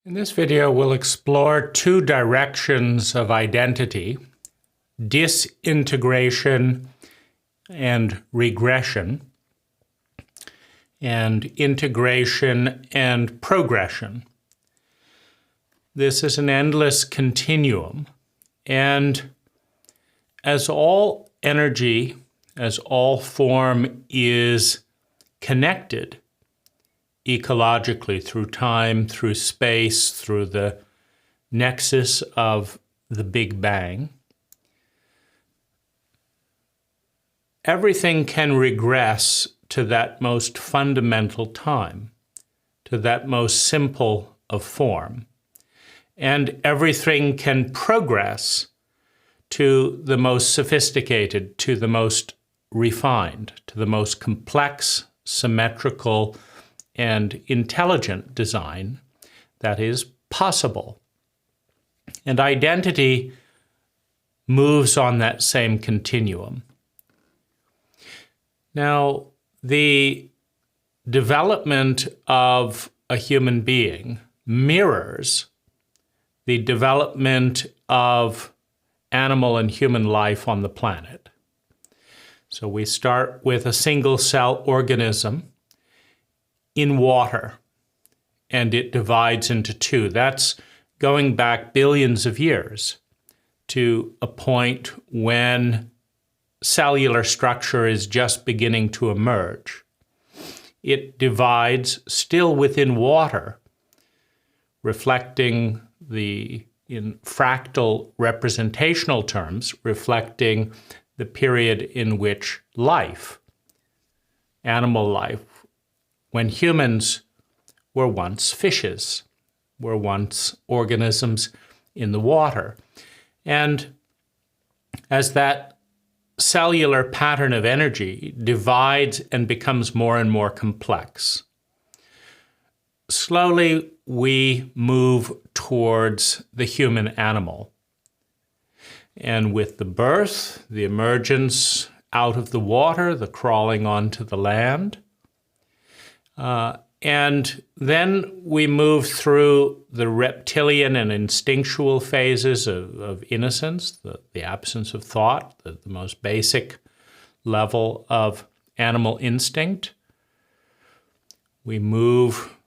In this video, we'll explore two directions of identity: disintegration and regression, and integration and progression. This is an endless continuum, and as all energy, as all form is connected ecologically through time, through space, through the nexus of the Big Bang, everything can regress to that most fundamental time, to that most simple of form. And everything can progress to the most sophisticated, to the most refined, to the most complex, symmetrical, and intelligent design that is possible. And identity moves on that same continuum. Now, the development of a human being mirrors the development of animal and human life on the planet. So we start with a single-cell organism in water, and it divides into two. That's going back billions of years to a point when cellular structure is just beginning to emerge. It divides still within water, reflecting in fractal representational terms, reflecting the period in which life, animal life, when humans were once fishes, were once organisms in the water. And as that cellular pattern of energy divides and becomes more and more complex, slowly we move towards the human animal. And with the birth, the emergence out of the water, the crawling onto the land, and then we move through the reptilian and instinctual phases of innocence, the absence of thought, the most basic level of animal instinct. We move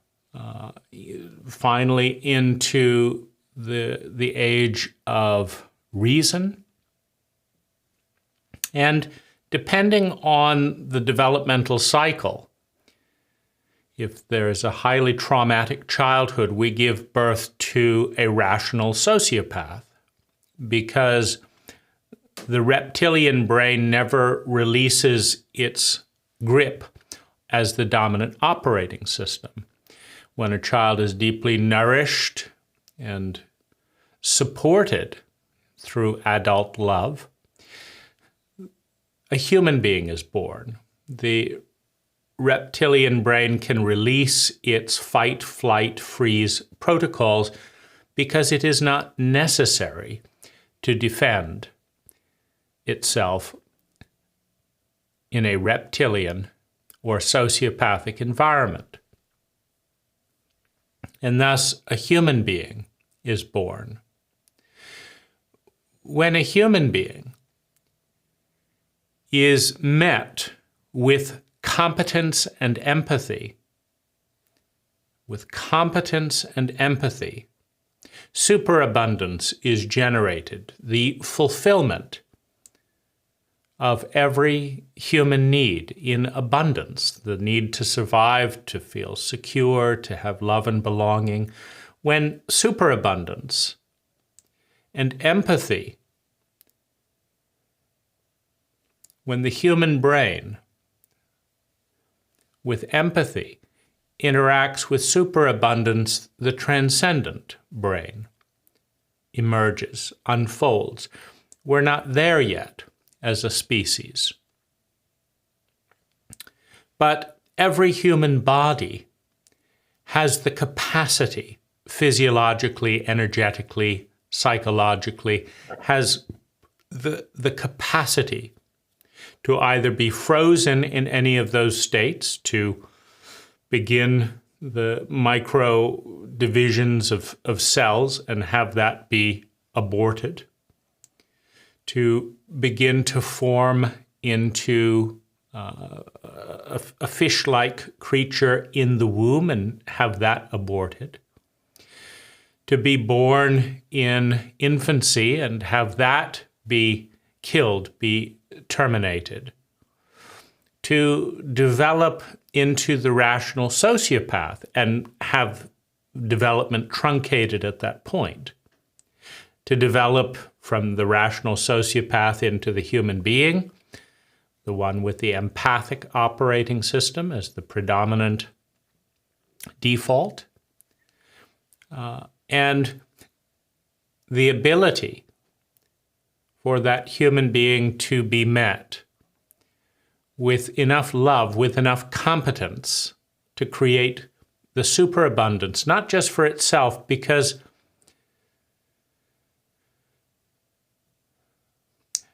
finally into the age of reason. And depending on the developmental cycle, if there is a highly traumatic childhood, we give birth to a rational sociopath because the reptilian brain never releases its grip as the dominant operating system. When a child is deeply nourished and supported through adult love, a human being is born. The reptilian brain can release its fight, flight, freeze protocols because it is not necessary to defend itself in a reptilian or sociopathic environment. And thus, a human being is born. When a human being is met with competence and empathy, superabundance is generated, the fulfillment of every human need in abundance, the need to survive, to feel secure, to have love and belonging. When superabundance and empathy, when the human brain with empathy interacts with superabundance, the transcendent brain emerges, unfolds. We're not there yet as a species. But every human body has the capacity, physiologically, energetically, psychologically, has the capacity to either be frozen in any of those states, to begin the micro divisions of cells and have that be aborted, to begin to form into a fish-like creature in the womb and have that aborted, to be born in infancy and have that be killed, be terminated, to develop into the rational sociopath and have development truncated at that point, to develop from the rational sociopath into the human being, the one with the empathic operating system as the predominant default, and the ability for that human being to be met with enough love, with enough competence to create the superabundance, not just for itself, because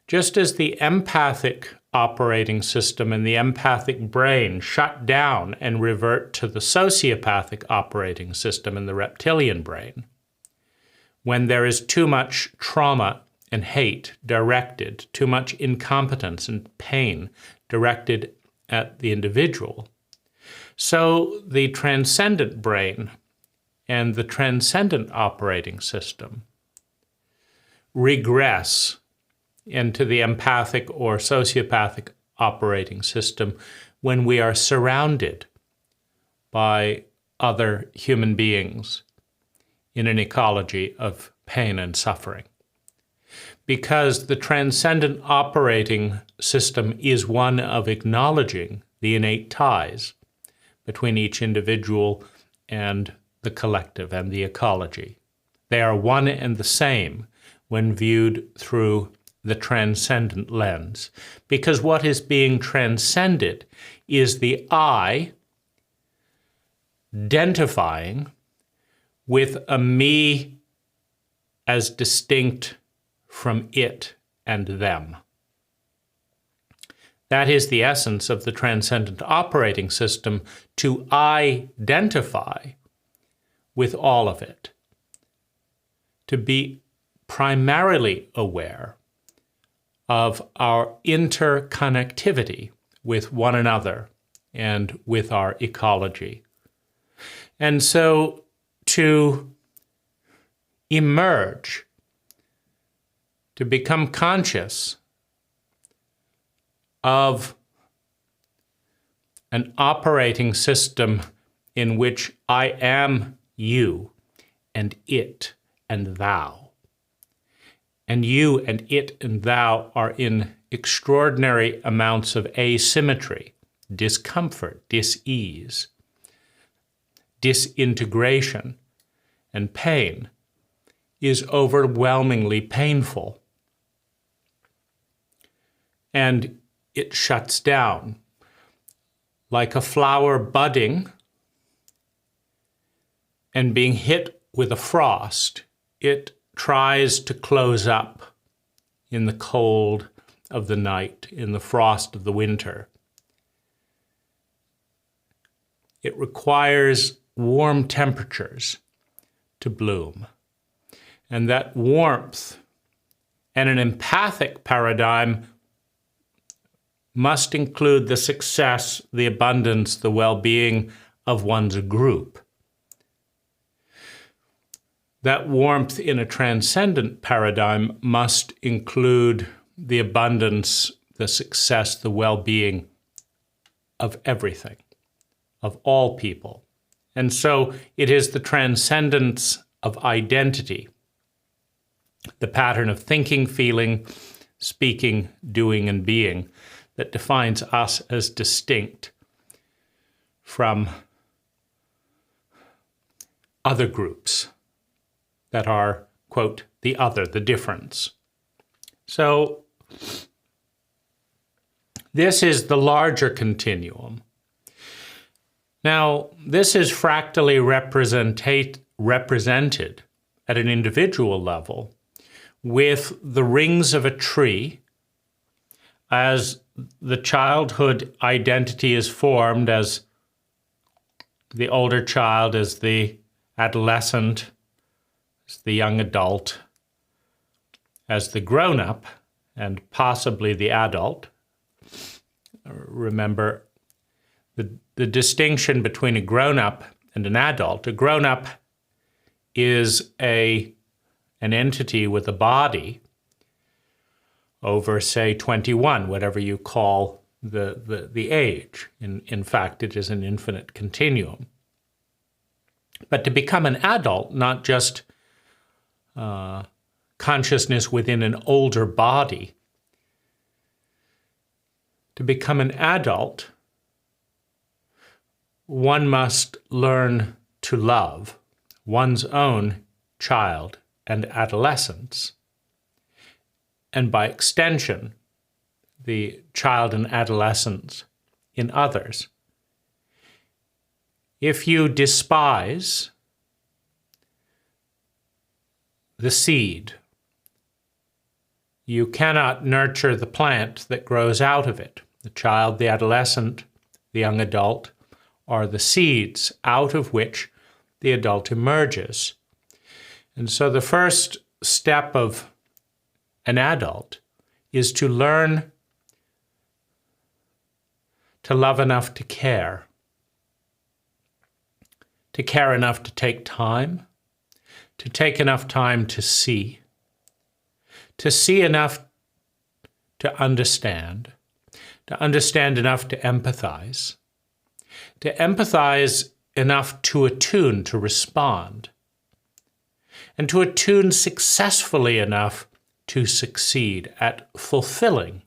just as the empathic operating system and the empathic brain shut down and revert to the sociopathic operating system in the reptilian brain, when there is too much trauma and hate directed, too much incompetence and pain directed at the individual, so the transcendent brain and the transcendent operating system regress into the empathic or sociopathic operating system when we are surrounded by other human beings in an ecology of pain and suffering. Because the transcendent operating system is one of acknowledging the innate ties between each individual and the collective and the ecology. They are one and the same when viewed through the transcendent lens, because what is being transcended is the I identifying with a me as distinct from it and them. That is the essence of the transcendent operating system, to identify with all of it, to be primarily aware of our interconnectivity with one another and with our ecology. And so to emerge, to become conscious of an operating system in which I am you and it and thou. And you and it and thou are in extraordinary amounts of asymmetry, discomfort, dis-ease, disintegration, and pain is overwhelmingly painful. And it shuts down. Like a flower budding and being hit with a frost, it tries to close up in the cold of the night, in the frost of the winter. It requires warm temperatures to bloom. And that warmth and an empathic paradigm must include the success, the abundance, the well-being of one's group. That warmth in a transcendent paradigm must include the abundance, the success, the well-being of everything, of all people. And so it is the transcendence of identity, the pattern of thinking, feeling, speaking, doing, and being that defines us as distinct from other groups that are, quote, the other, the difference. So this is the larger continuum. Now, this is fractally represented at an individual level with the rings of a tree as the childhood identity is formed as the older child as the adolescent, as the young adult, as the grown-up, and possibly the adult. Remember the distinction between a grown-up and an adult. A grown-up is an entity with a body over, say, 21, whatever you call the age. In fact, it is an infinite continuum. But to become an adult, not just consciousness within an older body, to become an adult, one must learn to love one's own child and adolescence, and by extension, the child and adolescence in others. If you despise the seed, you cannot nurture the plant that grows out of it. The child, the adolescent, the young adult are the seeds out of which the adult emerges. And so the first step of an adult is to learn to love enough to care enough to take time, to take enough time to see enough to understand enough to empathize enough to attune, to respond, and to attune successfully enough to succeed at fulfilling,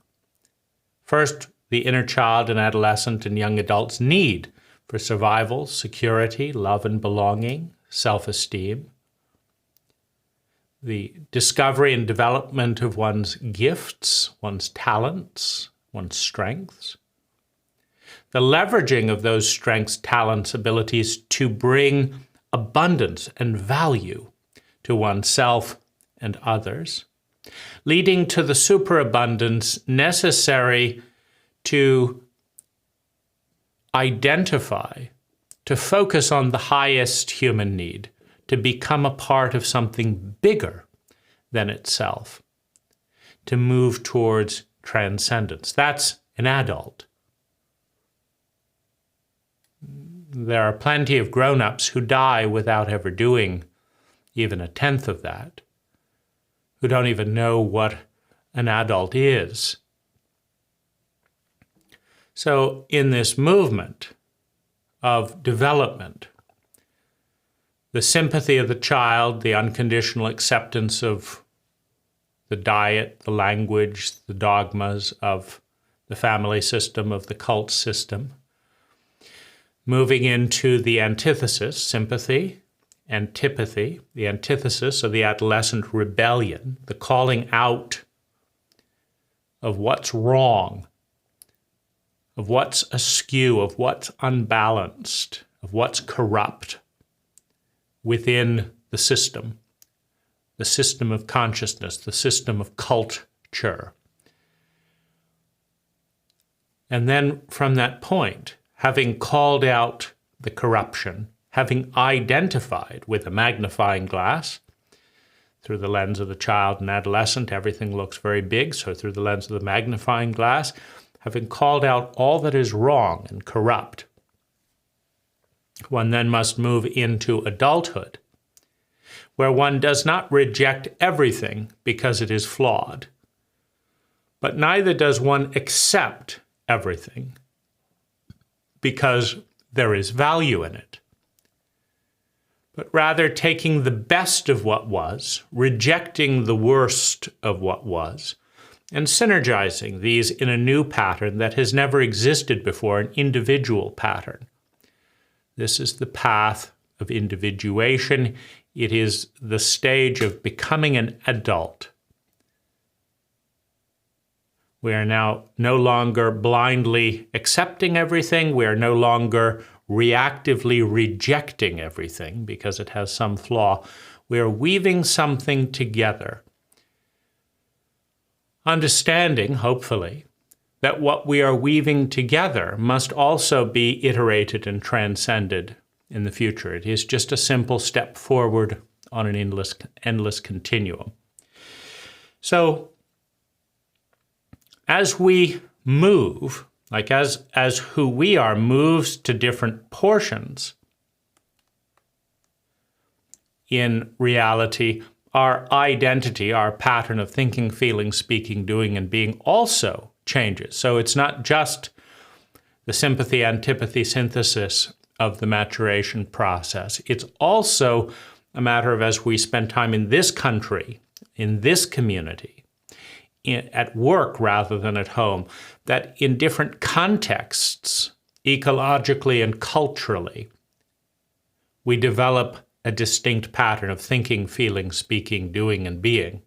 first, the inner child and adolescent and young adult's need for survival, security, love and belonging, self-esteem, the discovery and development of one's gifts, one's talents, one's strengths, the leveraging of those strengths, talents, abilities to bring abundance and value to oneself and others, leading to the superabundance necessary to identify, to focus on the highest human need, to become a part of something bigger than itself, to move towards transcendence. That's an adult. There are plenty of grown-ups who die without ever doing even a tenth of that, who don't even know what an adult is. So in this movement of development, the sympathy of the child, the unconditional acceptance of the diet, the language, the dogmas of the family system, of the cult system, moving into the antithesis, sympathy, antipathy, the antithesis of the adolescent rebellion, the calling out of what's wrong, of what's askew, of what's unbalanced, of what's corrupt within the system of consciousness, the system of culture. And then from that point, having called out the corruption, having identified with a magnifying glass, through the lens of the child and adolescent, everything looks very big, so through the lens of the magnifying glass, having called out all that is wrong and corrupt, one then must move into adulthood, where one does not reject everything because it is flawed, but neither does one accept everything because there is value in it, but rather taking the best of what was, rejecting the worst of what was, and synergizing these in a new pattern that has never existed before, an individual pattern. This is the path of individuation. It is the stage of becoming an adult. We are now no longer blindly accepting everything. We are no longer reactively rejecting everything because it has some flaw. We are weaving something together, understanding, hopefully, that what we are weaving together must also be iterated and transcended in the future. It is just a simple step forward on an endless continuum. So as we move, like as who we are moves to different portions in reality, our identity, our pattern of thinking, feeling, speaking, doing, and being also changes. So it's not just the sympathy, antipathy synthesis of the maturation process. It's also a matter of, as we spend time in this country, in this community, at work rather than at home, that in different contexts, ecologically and culturally, we develop a distinct pattern of thinking, feeling, speaking, doing, and being.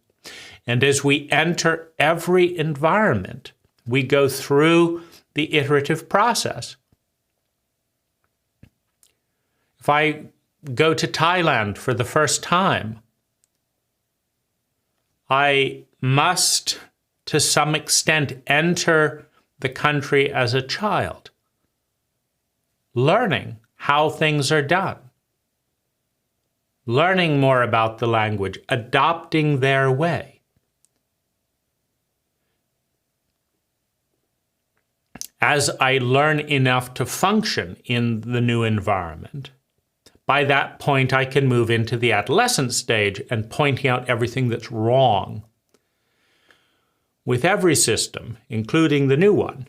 And as we enter every environment, we go through the iterative process. If I go to Thailand for the first time, I must, to some extent, enter the country as a child, learning how things are done, learning more about the language, adopting their way. As I learn enough to function in the new environment, by that point I can move into the adolescent stage and pointing out everything that's wrong with every system, including the new one.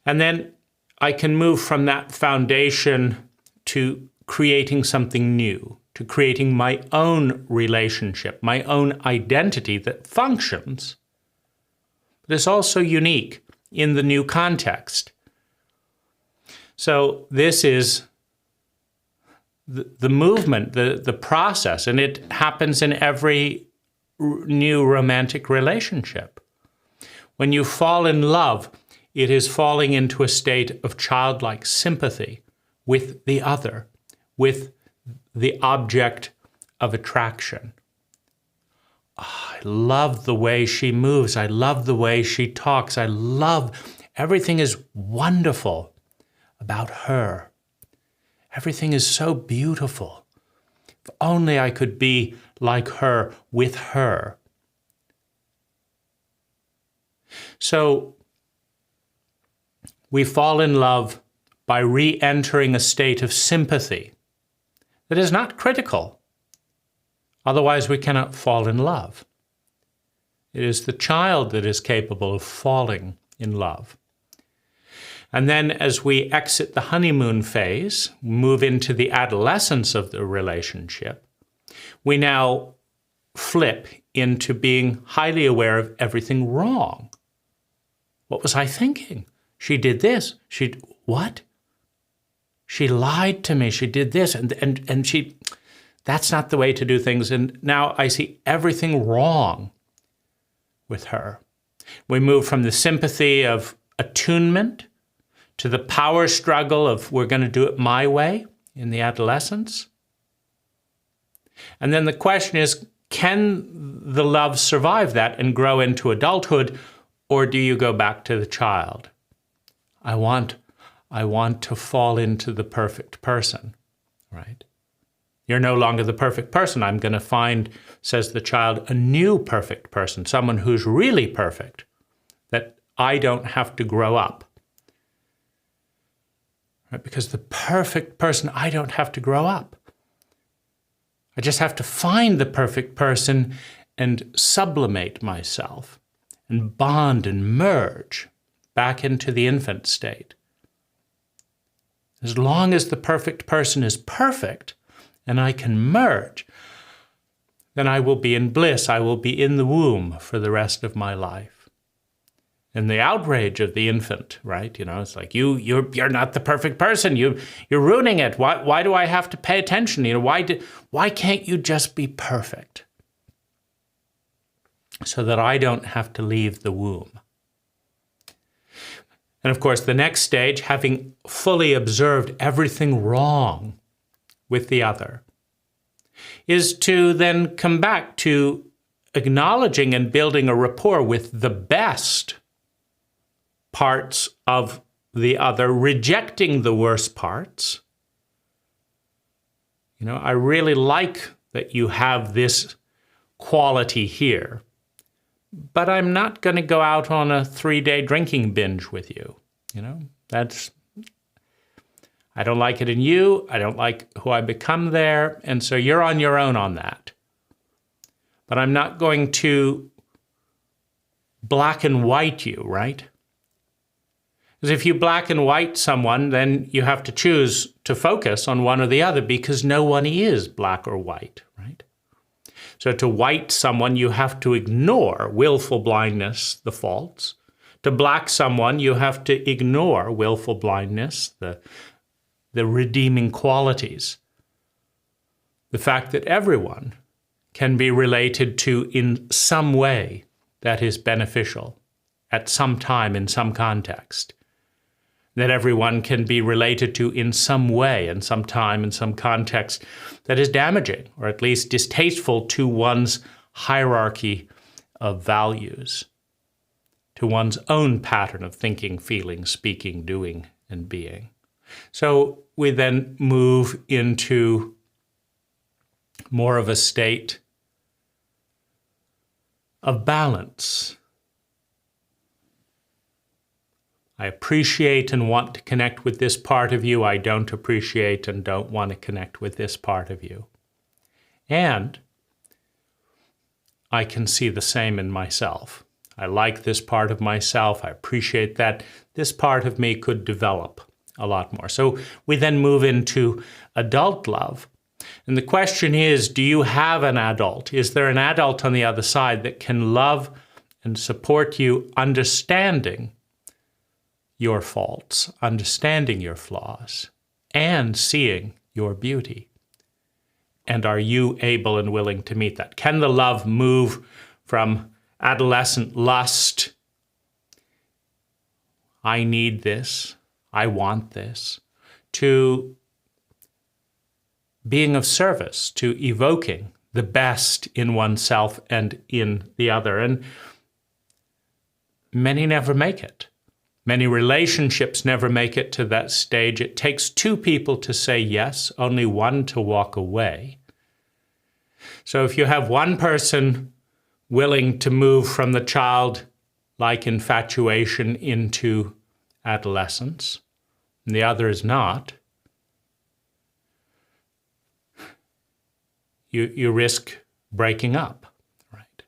And then I can move from that foundation to creating something new, to creating my own relationship, my own identity that functions, but is also unique in the new context. So this is the movement, the process, and it happens in every new romantic relationship. When you fall in love, it is falling into a state of childlike sympathy with the other, with the object of attraction. Oh, I love the way she moves. I love the way she talks. I love, everything is wonderful about her. Everything is so beautiful. If only I could be like her, with her. So we fall in love by re-entering a state of sympathy that is not critical. Otherwise, we cannot fall in love. It is the child that is capable of falling in love. And then as we exit the honeymoon phase, move into the adolescence of the relationship, we now flip into being highly aware of everything wrong. What was I thinking? She did this. What? She lied to me. She did this. And she, that's not the way to do things. And now I see everything wrong with her. We move from the sympathy of attunement to the power struggle of we're going to do it my way in the adolescence. And then the question is, can the love survive that and grow into adulthood, or do you go back to the child? I want to fall into the perfect person, right? You're no longer the perfect person. I'm going to find, says the child, a new perfect person, someone who's really perfect, that I don't have to grow up. Right? Because the perfect person, I don't have to grow up. I just have to find the perfect person and sublimate myself and bond and merge back into the infant state. As long as the perfect person is perfect and I can merge, then I will be in bliss. I will be in the womb for the rest of my life. And the outrage of the infant, right? You know, it's like, you're not the perfect person. You're ruining it. Why do I have to pay attention? You know, why can't you just be perfect? So that I don't have to leave the womb. And of course, the next stage, having fully observed everything wrong with the other, is to then come back to acknowledging and building a rapport with the best parts of the other, rejecting the worst parts, I really like that you have this quality here, but I'm not going to go out on a 3-day drinking binge with you. I don't like it in you. I don't like who I become there. And so you're on your own on that. But I'm not going to black and white you, right? Because if you black and white someone, then you have to choose to focus on one or the other, because no one is black or white, right? So to white someone, you have to ignore willful blindness, the faults. To black someone, you have to ignore willful blindness, the redeeming qualities. The fact that everyone can be related to in some way that is beneficial at some time in some context. That everyone can be related to in some way, in some time, in some context that is damaging, or at least distasteful to one's hierarchy of values, to one's own pattern of thinking, feeling, speaking, doing, and being. So we then move into more of a state of balance. I appreciate and want to connect with this part of you. I don't appreciate and don't want to connect with this part of you. And I can see the same in myself. I like this part of myself. I appreciate that. This part of me could develop a lot more. So we then move into adult love. And the question is, do you have an adult? Is there an adult on the other side that can love and support you, understanding your faults, understanding your flaws, and seeing your beauty? And are you able and willing to meet that? Can the love move from adolescent lust, I need this, I want this, to being of service, to evoking the best in oneself and in the other? And many never make it. Many relationships never make it to that stage. It takes 2 people to say yes, only 1 to walk away. So if you have one person willing to move from the childlike infatuation into adolescence, and the other is not, you risk breaking up, right?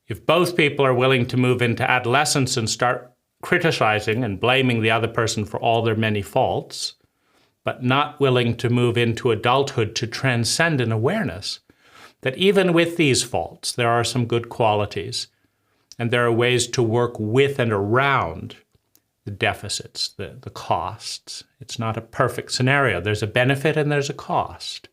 If both people are willing to move into adolescence and start criticizing and blaming the other person for all their many faults, but not willing to move into adulthood to transcend an awareness that even with these faults, there are some good qualities, and there are ways to work with and around the deficits, the costs. It's not a perfect scenario. There's a benefit and there's a cost.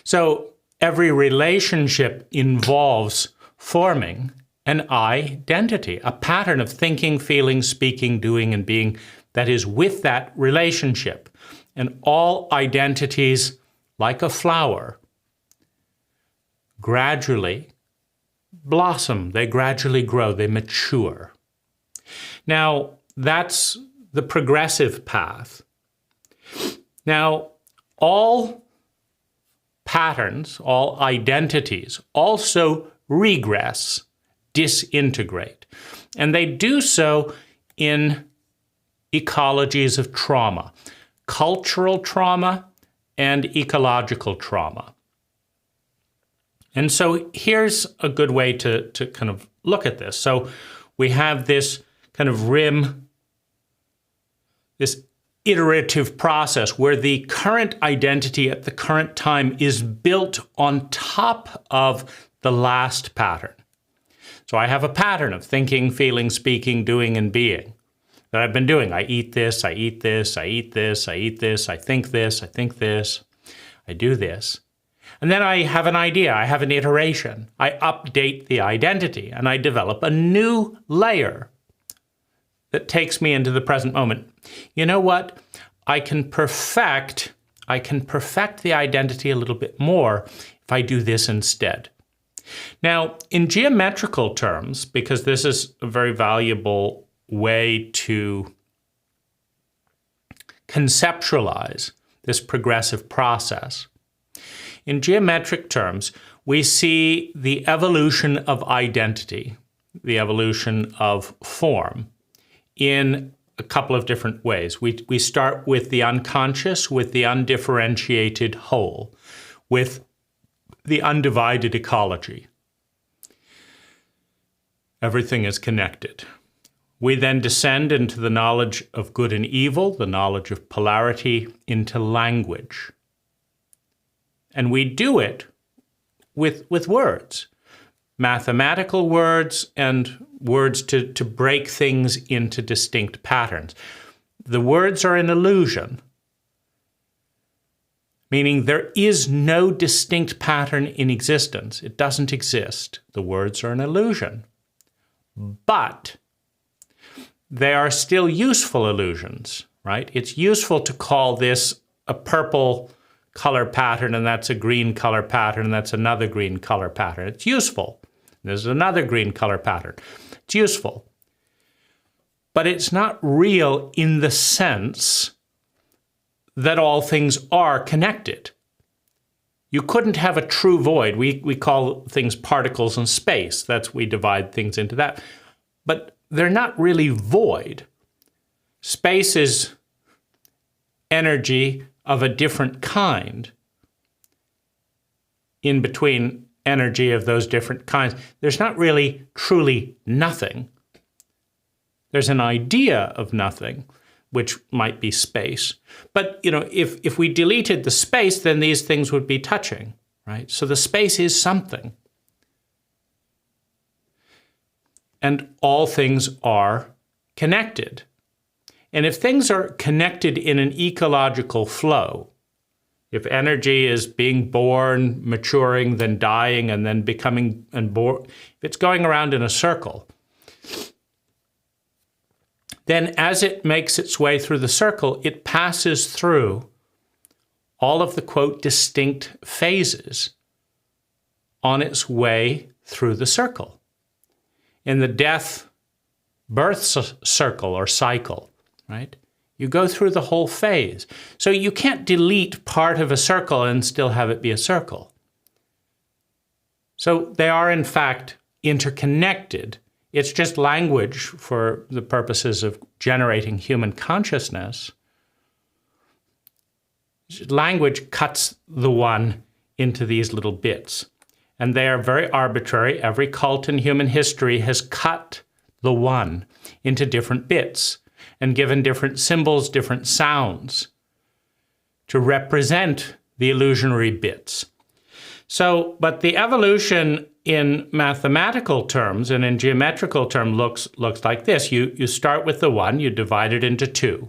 So every relationship involves forming an identity, a pattern of thinking, feeling, speaking, doing, and being that is with that relationship. And all identities, like a flower, gradually blossom, they gradually grow, they mature. Now, that's the progressive path. Now, all patterns, all identities also regress, disintegrate. And they do so in ecologies of trauma, cultural trauma and ecological trauma. And so here's a good way to kind of look at this. So we have this kind of this iterative process where the current identity at the current time is built on top of the last pattern. So I have a pattern of thinking, feeling, speaking, doing, and being that I've been doing. I eat this, I eat this, I eat this, I eat this, I think this, I think this, I do this. And then I have an idea, I have an iteration. I update the identity and I develop a new layer that takes me into the present moment. You know what? I can perfect the identity a little bit more if I do this instead. Now, in geometrical terms, because this is a very valuable way to conceptualize this progressive process. In geometric terms, we see the evolution of identity, the evolution of form, in a couple of different ways. We start with the unconscious, with the undifferentiated whole, with the undivided ecology. Everything is connected. We then descend into the knowledge of good and evil, the knowledge of polarity, into language. And we do it with words, mathematical words and words to break things into distinct patterns. The words are an illusion, meaning there is no distinct pattern in existence. It doesn't exist. The words are an illusion. But they are still useful illusions, right? It's useful to call this a purple color pattern, and that's a green color pattern, and that's another green color pattern. It's useful. There's another green color pattern. It's useful. But it's not real in the sense that all things are connected. You couldn't have a true void. We call things particles in space. We divide things into that. But they're not really void. Space is energy of a different kind. In between energy of those different kinds, there's not really truly nothing. There's an idea of nothing, which might be space. But, if we deleted the space, then these things would be touching, right? So the space is something. And all things are connected. And if things are connected in an ecological flow, if energy is being born, maturing, then dying, and then becoming and born, if it's going around in a circle, then as it makes its way through the circle, it passes through all of the, quote, distinct phases on its way through the circle. In the death-birth circle or cycle, right? You go through the whole phase. So you can't delete part of a circle and still have it be a circle. So they are, in fact, interconnected. It's just language for the purposes of generating human consciousness. Language cuts the one into these little bits. And they are very arbitrary. Every cult in human history has cut the one into different bits and given different symbols, different sounds to represent the illusionary bits. So, but the evolution in mathematical terms and in geometrical terms looks like this. You start with the one, you divide it into two.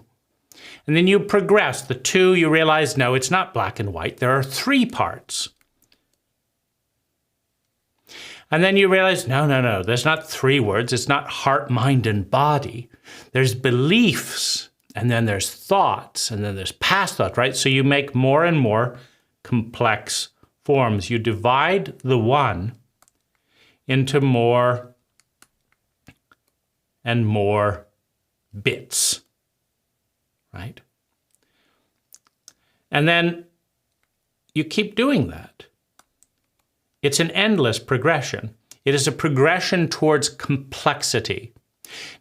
And then you progress. The two, you realize, no, it's not black and white. There are three parts. And then you realize, no, there's not three words. It's not heart, mind, and body. There's beliefs, and then there's thoughts, and then there's past thought, right? So you make more and more complex forms. You divide the one into more and more bits, right? And then you keep doing that. It's an endless progression. It is a progression towards complexity.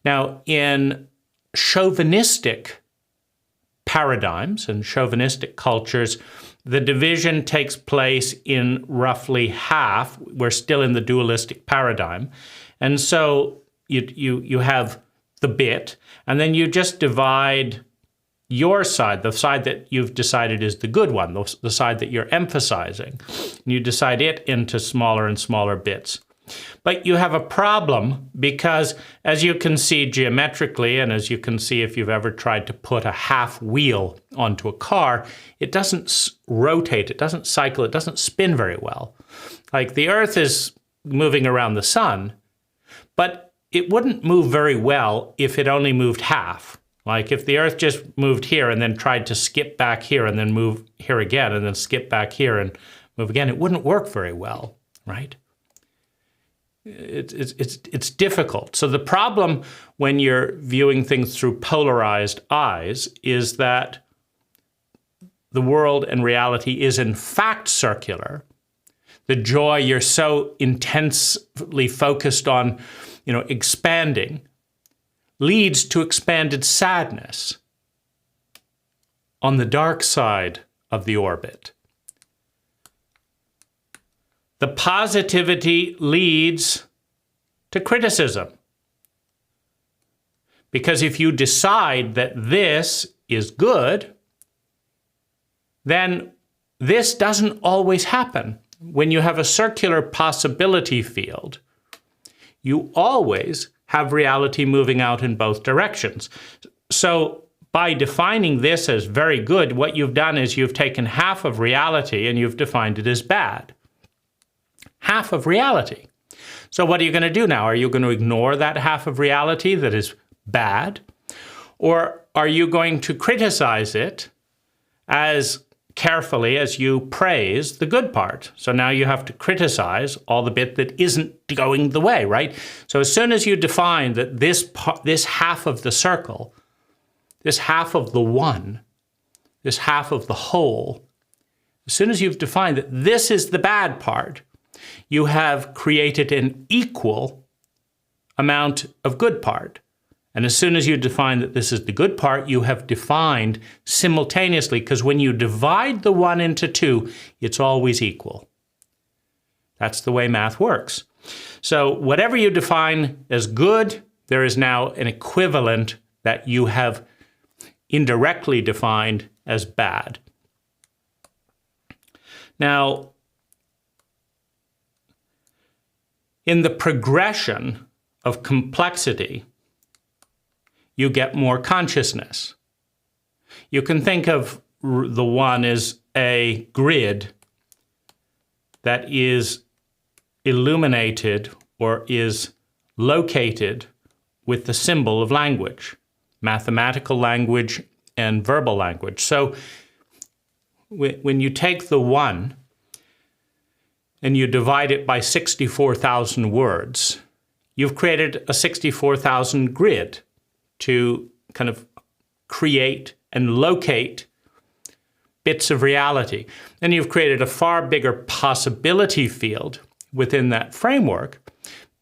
Now, in chauvinistic paradigms and chauvinistic cultures, the division takes place in roughly half. We're still in the dualistic paradigm. And so you have the bit, and then you just divide your side, the side that you've decided is the good one, the side that you're emphasizing. You decide it into smaller and smaller bits. But you have a problem because, as you can see geometrically, and as you can see if you've ever tried to put a half wheel onto a car, it doesn't rotate, it doesn't cycle, it doesn't spin very well. Like the Earth is moving around the sun, but it wouldn't move very well if it only moved half. Like if the Earth just moved here and then tried to skip back here and then move here again and then skip back here and move again, it wouldn't work very well, right? It's difficult. So the problem when you're viewing things through polarized eyes is that the world and reality is in fact circular, the joy you're so intensely focused on, expanding, leads to expanded sadness on the dark side of the orbit. The positivity leads to criticism. Because if you decide that this is good, then this doesn't always happen. When you have a circular possibility field, you always have reality moving out in both directions. So by defining this as very good, what you've done is you've taken half of reality and you've defined it as bad. Half of reality. So what are you going to do now? Are you going to ignore that half of reality that is bad? Or are you going to criticize it as carefully as you praise the good part? So now you have to criticize all the bit that isn't going the way, right? So as soon as you define that this half of the circle, this half of the one, this half of the whole, as soon as you've defined that this is the bad part, you have created an equal amount of good part. And as soon as you define that this is the good part, you have defined simultaneously, because when you divide the one into two, it's always equal. That's the way math works. So whatever you define as good, there is now an equivalent that you have indirectly defined as bad. Now, in the progression of complexity, you get more consciousness. You can think of the one as a grid that is illuminated or is located with the symbol of language, mathematical language and verbal language. So when you take the one and you divide it by 64,000 words, you've created a 64,000 grid to kind of create and locate bits of reality. And you've created a far bigger possibility field within that framework,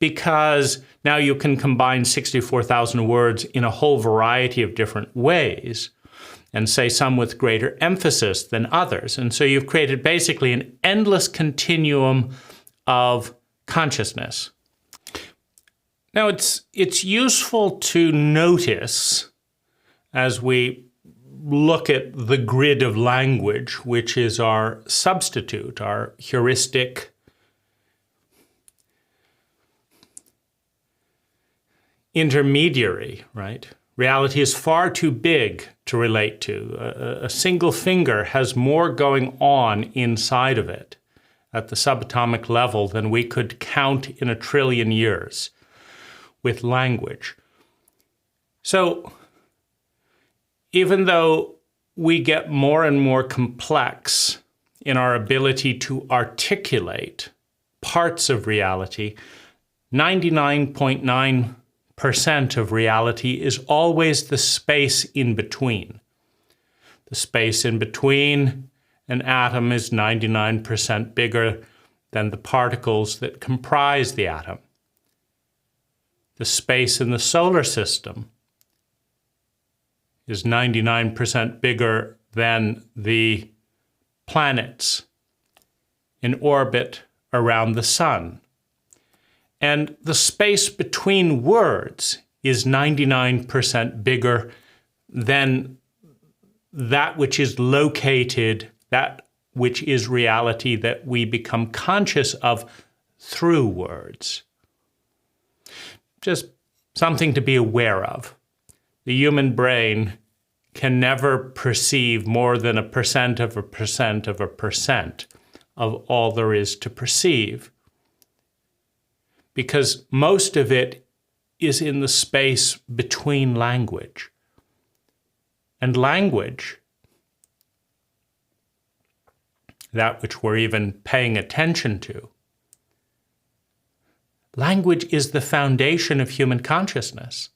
because now you can combine 64,000 words in a whole variety of different ways, and say some with greater emphasis than others. And so you've created basically an endless continuum of consciousness. Now, it's useful to notice, as we look at the grid of language, which is our substitute, our heuristic intermediary, right? Reality is far too big to relate to. A single finger has more going on inside of it at the subatomic level than we could count in a trillion years with language. So even though we get more and more complex in our ability to articulate parts of reality, 99.9% of reality is always the space in between. The space in between an atom is 99% bigger than the particles that comprise the atom. The space in the solar system is 99% bigger than the planets in orbit around the sun. And the space between words is 99% bigger than that which is located, that which is reality that we become conscious of through words. Just something to be aware of. The human brain can never perceive more than 1% of 1% of 1% of all there is to perceive, because most of it is in the space between language. And language, that which we're even paying attention to, language is the foundation of human consciousness.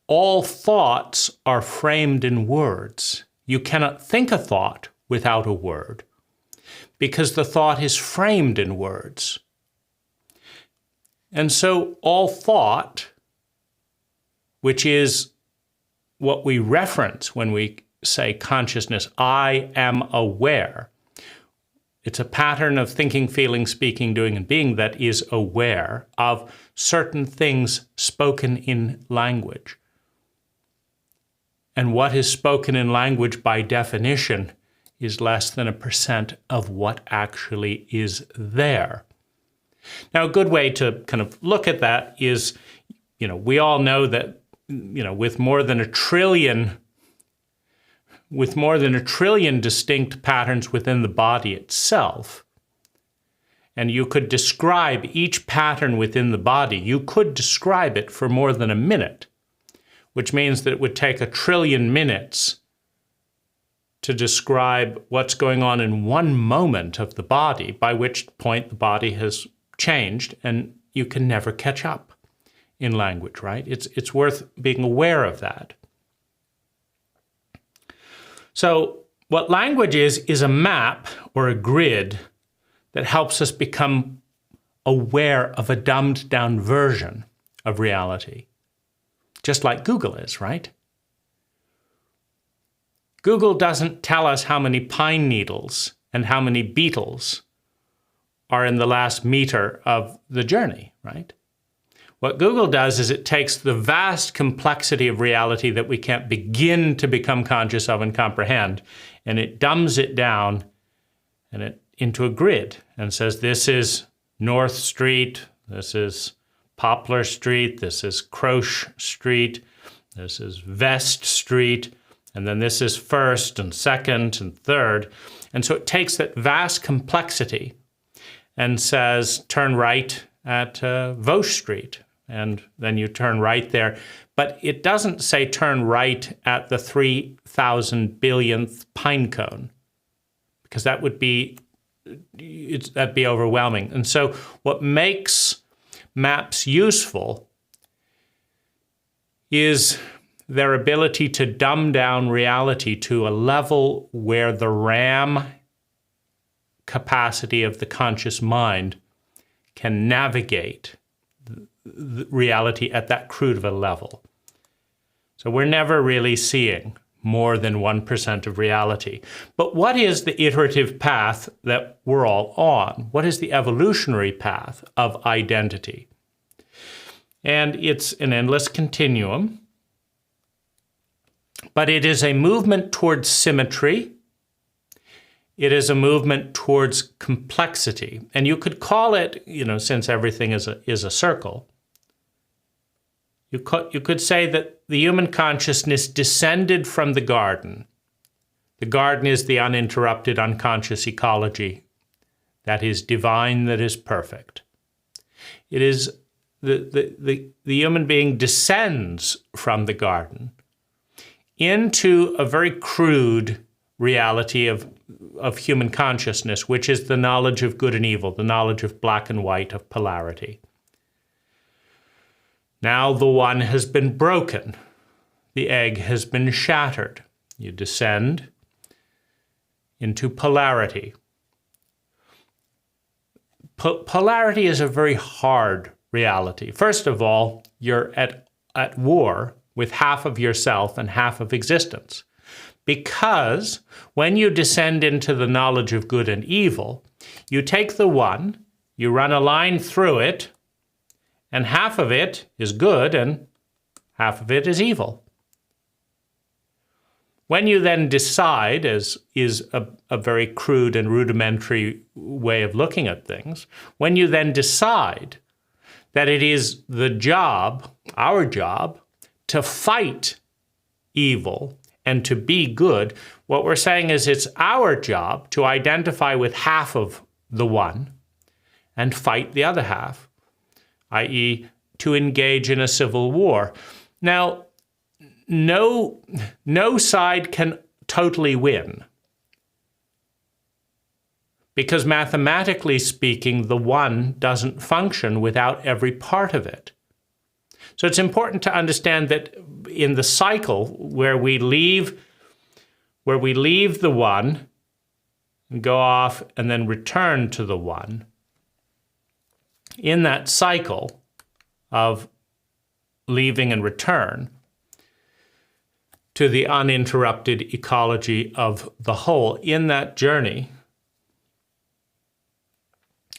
All thoughts are framed in words. You cannot think a thought without a word, because the thought is framed in words. And so all thought, which is what we reference when we say consciousness, I am aware. It's a pattern of thinking, feeling, speaking, doing, and being that is aware of certain things spoken in language. And what is spoken in language by definition is less than 1% of what actually is there. Now, a good way to kind of look at that is, we all know that, with more than a trillion distinct patterns within the body itself, and you could describe each pattern within the body, you could describe it for more than a minute, which means that it would take 1 trillion minutes to describe what's going on in one moment of the body, by which point the body has changed, and you can never catch up in language, right? It's worth being aware of that. So what language is a map or a grid that helps us become aware of a dumbed down version of reality, just like Google is, right? Google doesn't tell us how many pine needles and how many beetles are in the last meter of the journey, right? What Google does is it takes the vast complexity of reality that we can't begin to become conscious of and comprehend, and it dumbs it down into a grid and says, this is North Street, this is Poplar Street, this is Croche Street, this is Vest Street, and then this is First and Second and Third. And so it takes that vast complexity and says, turn right at Vauche Street. And then you turn right there. But it doesn't say turn right at the 3,000 billionth pine cone, because that'd be overwhelming. And so what makes maps useful is their ability to dumb down reality to a level where the RAM capacity of the conscious mind can navigate the reality at that crude of a level. So we're never really seeing more than 1% of reality. But what is the iterative path that we're all on? What is the evolutionary path of identity? And it's an endless continuum, but it is a movement towards symmetry. It is a movement towards complexity. And you could call it, since everything is a circle, you could say that the human consciousness descended from the garden. The garden is the uninterrupted unconscious ecology that is divine, that is perfect. It is the human being descends from the garden into a very crude reality of human consciousness, which is the knowledge of good and evil, the knowledge of black and white, of polarity. Now the one has been broken. The egg has been shattered. You descend into polarity. Polarity is a very hard reality. First of all, you're at war with half of yourself and half of existence. Because when you descend into the knowledge of good and evil, you take the one, you run a line through it, and half of it is good and half of it is evil. When you then decide, as is a very crude and rudimentary way of looking at things, when you then decide that it is the job, our job, to fight evil and to be good, what we're saying is it's our job to identify with half of the one and fight the other half, i.e., to engage in a civil war. Now, no side can totally win, because mathematically speaking, the one doesn't function without every part of it. So it's important to understand that in the cycle where we leave where we leave the 1 and go off and then return to the 1. In that cycle of leaving and return to the uninterrupted ecology of the whole, in that journey,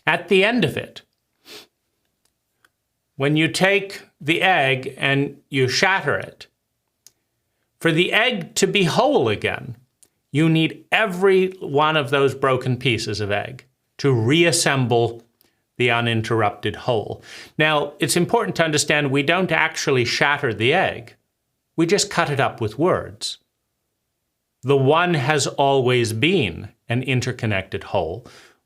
at the end of it, when you take the egg and you shatter it, for the egg to be whole again, you need every one of those broken pieces of egg to reassemble the uninterrupted whole. Now, it's important to understand we don't actually shatter the egg. We just cut it up with words. The one has always been an interconnected whole.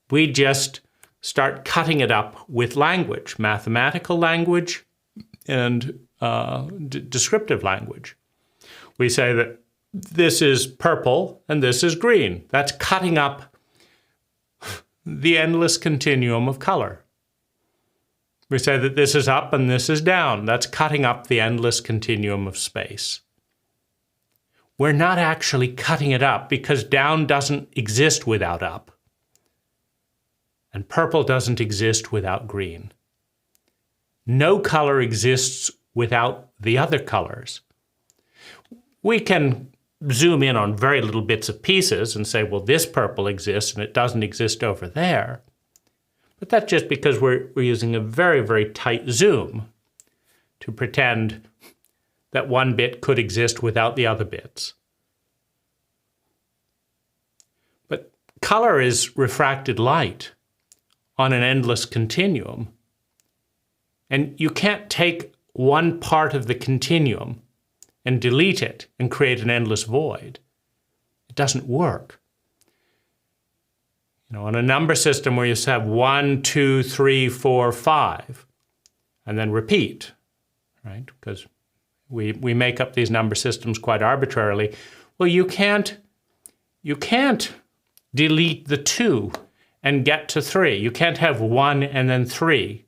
We just start cutting it up with language, mathematical language and descriptive language. We say that this is purple and this is green. That's cutting up the endless continuum of color. We say that this is up and this is down. That's cutting up the endless continuum of space. We're not actually cutting it up because down doesn't exist without up. And purple doesn't exist without green. No color exists without the other colors. We can zoom in on very little bits of pieces and say, well, this purple exists and it doesn't exist over there. But that's just because we're using a very, very tight zoom to pretend that one bit could exist without the other bits. But color is refracted light on an endless continuum. And you can't take one part of the continuum and delete it and create an endless void. It doesn't work. On a number system where you have 1, 2, 3, 4, 5, and then repeat, right? Because we make up these number systems quite arbitrarily. Well, you can't delete the 2 and get to 3. You can't have 1 and then 3.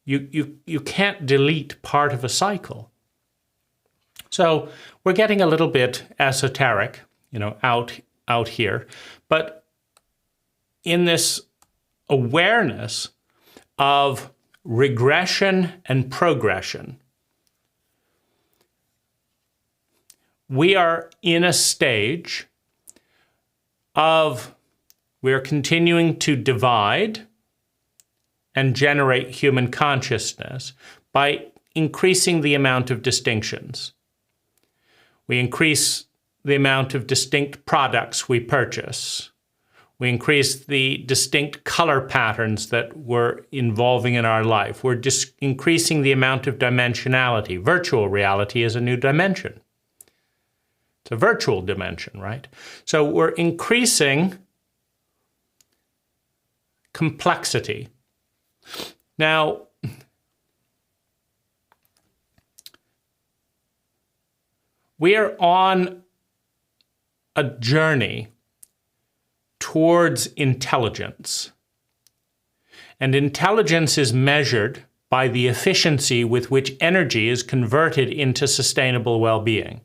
You can't delete part of a cycle. So we're getting a little bit esoteric, out here, but in this awareness of regression and progression, we are in a stage of we're continuing to divide and generate human consciousness by increasing the amount of distinctions. We increase the amount of distinct products we purchase. We increase the distinct color patterns that we're involving in our life. We're increasing the amount of dimensionality. Virtual reality is a new dimension. It's a virtual dimension, right? So we're increasing complexity. Now, we are on a journey towards intelligence. And intelligence is measured by the efficiency with which energy is converted into sustainable well-being.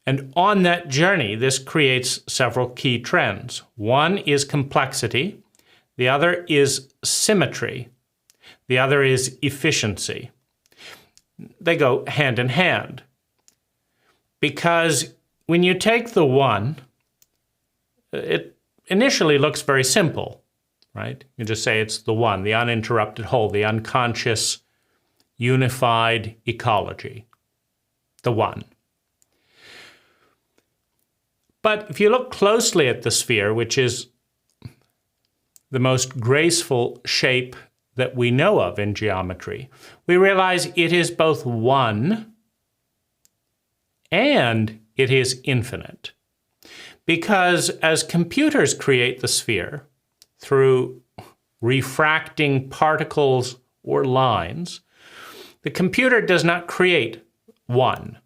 And on that journey, this creates several key trends. One is complexity. The other is symmetry. The other is efficiency. They go hand in hand. Because when you take the one, it initially looks very simple, right? You just say it's the one, the uninterrupted whole, the unconscious, unified ecology, the one. But if you look closely at the sphere, which is the most graceful shape that we know of in geometry, we realize it is both one and it is infinite. Because as computers create the sphere through refracting particles or lines, the computer does not create one.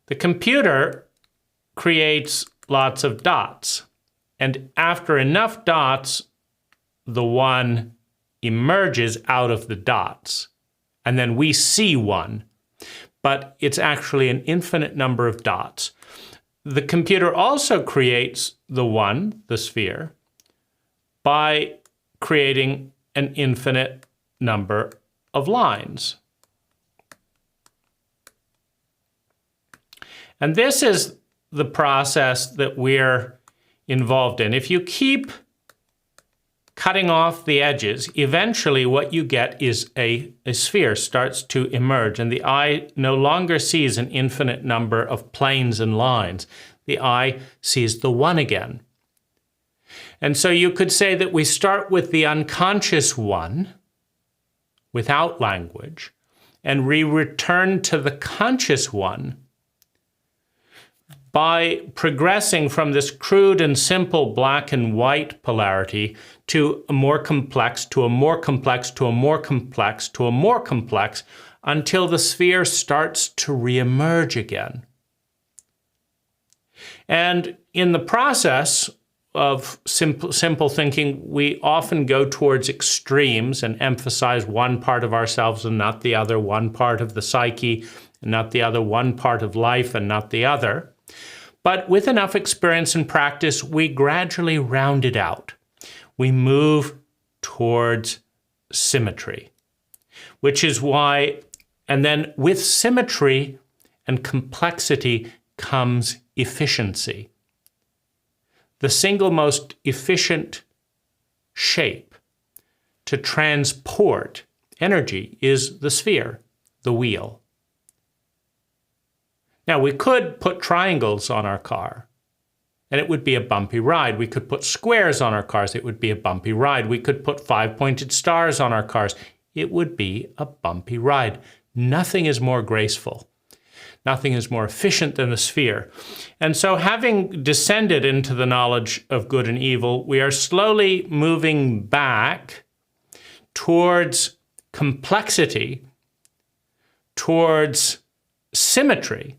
The computer creates lots of dots. And after enough dots, the one emerges out of the dots. And then we see one. but it's actually an infinite number of dots. The computer also creates the one, the sphere, by creating an infinite number of lines. And this is the process that we're involved in. If you keep cutting off the edges, eventually what you get is a sphere starts to emerge, and the eye no longer sees an infinite number of planes and lines. The eye sees the one again. And so you could say that we start with the unconscious one, without language, and we return to the conscious one by progressing from this crude and simple black and white polarity to a more complex, to a more complex, to a more complex, to a more complex, until the sphere starts to reemerge again. And in the process of simple thinking, we often go towards extremes and emphasize one part of ourselves and not the other, one part of the psyche and not the other, one part of life and not the other. But with enough experience and practice, we gradually round it out. We move towards symmetry, which is why, and then with symmetry and complexity comes efficiency. The single most efficient shape to transport energy is the sphere, the wheel. Now, we could put triangles on our car, and it would be a bumpy ride. We could put squares on our cars. It would be a bumpy ride. We could put 5-pointed stars on our cars. It would be a bumpy ride. Nothing is more graceful. Nothing is more efficient than the sphere. And so having descended into the knowledge of good and evil, we are slowly moving back towards complexity, towards symmetry,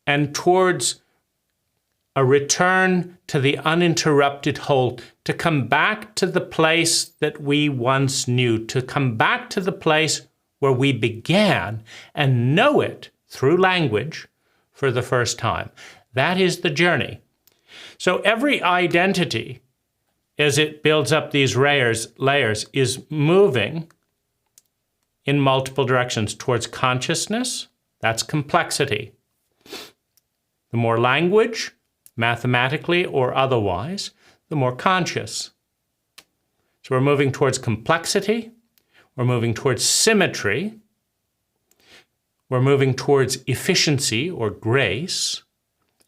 and towards a return to the uninterrupted whole, to come back to the place that we once knew, to come back to the place where we began and know it through language for the first time. That is the journey. So every identity, as it builds up these layers, is moving in multiple directions towards consciousness. That's complexity. The more language, mathematically or otherwise, the more conscious. So we're moving towards complexity, we're moving towards symmetry, we're moving towards efficiency or grace,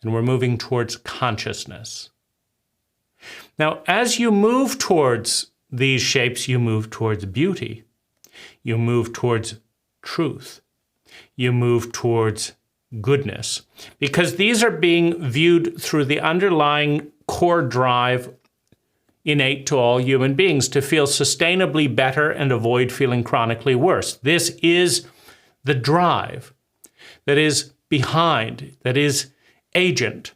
and we're moving towards consciousness. Now, as you move towards these shapes, you move towards beauty, you move towards truth, you move towards goodness, because these are being viewed through the underlying core drive innate to all human beings to feel sustainably better and avoid feeling chronically worse. This is the drive that is behind, that is agent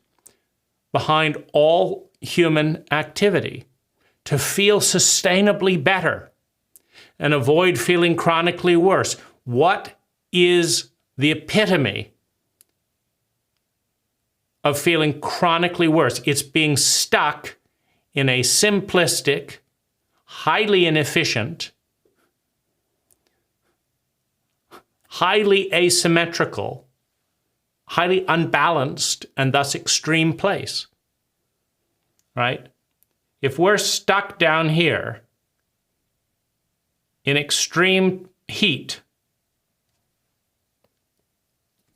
behind all human activity, to feel sustainably better and avoid feeling chronically worse. What is the epitome of feeling chronically worse? It's being stuck in a simplistic, highly inefficient, highly asymmetrical, highly unbalanced, and thus extreme place, right? If we're stuck down here in extreme heat,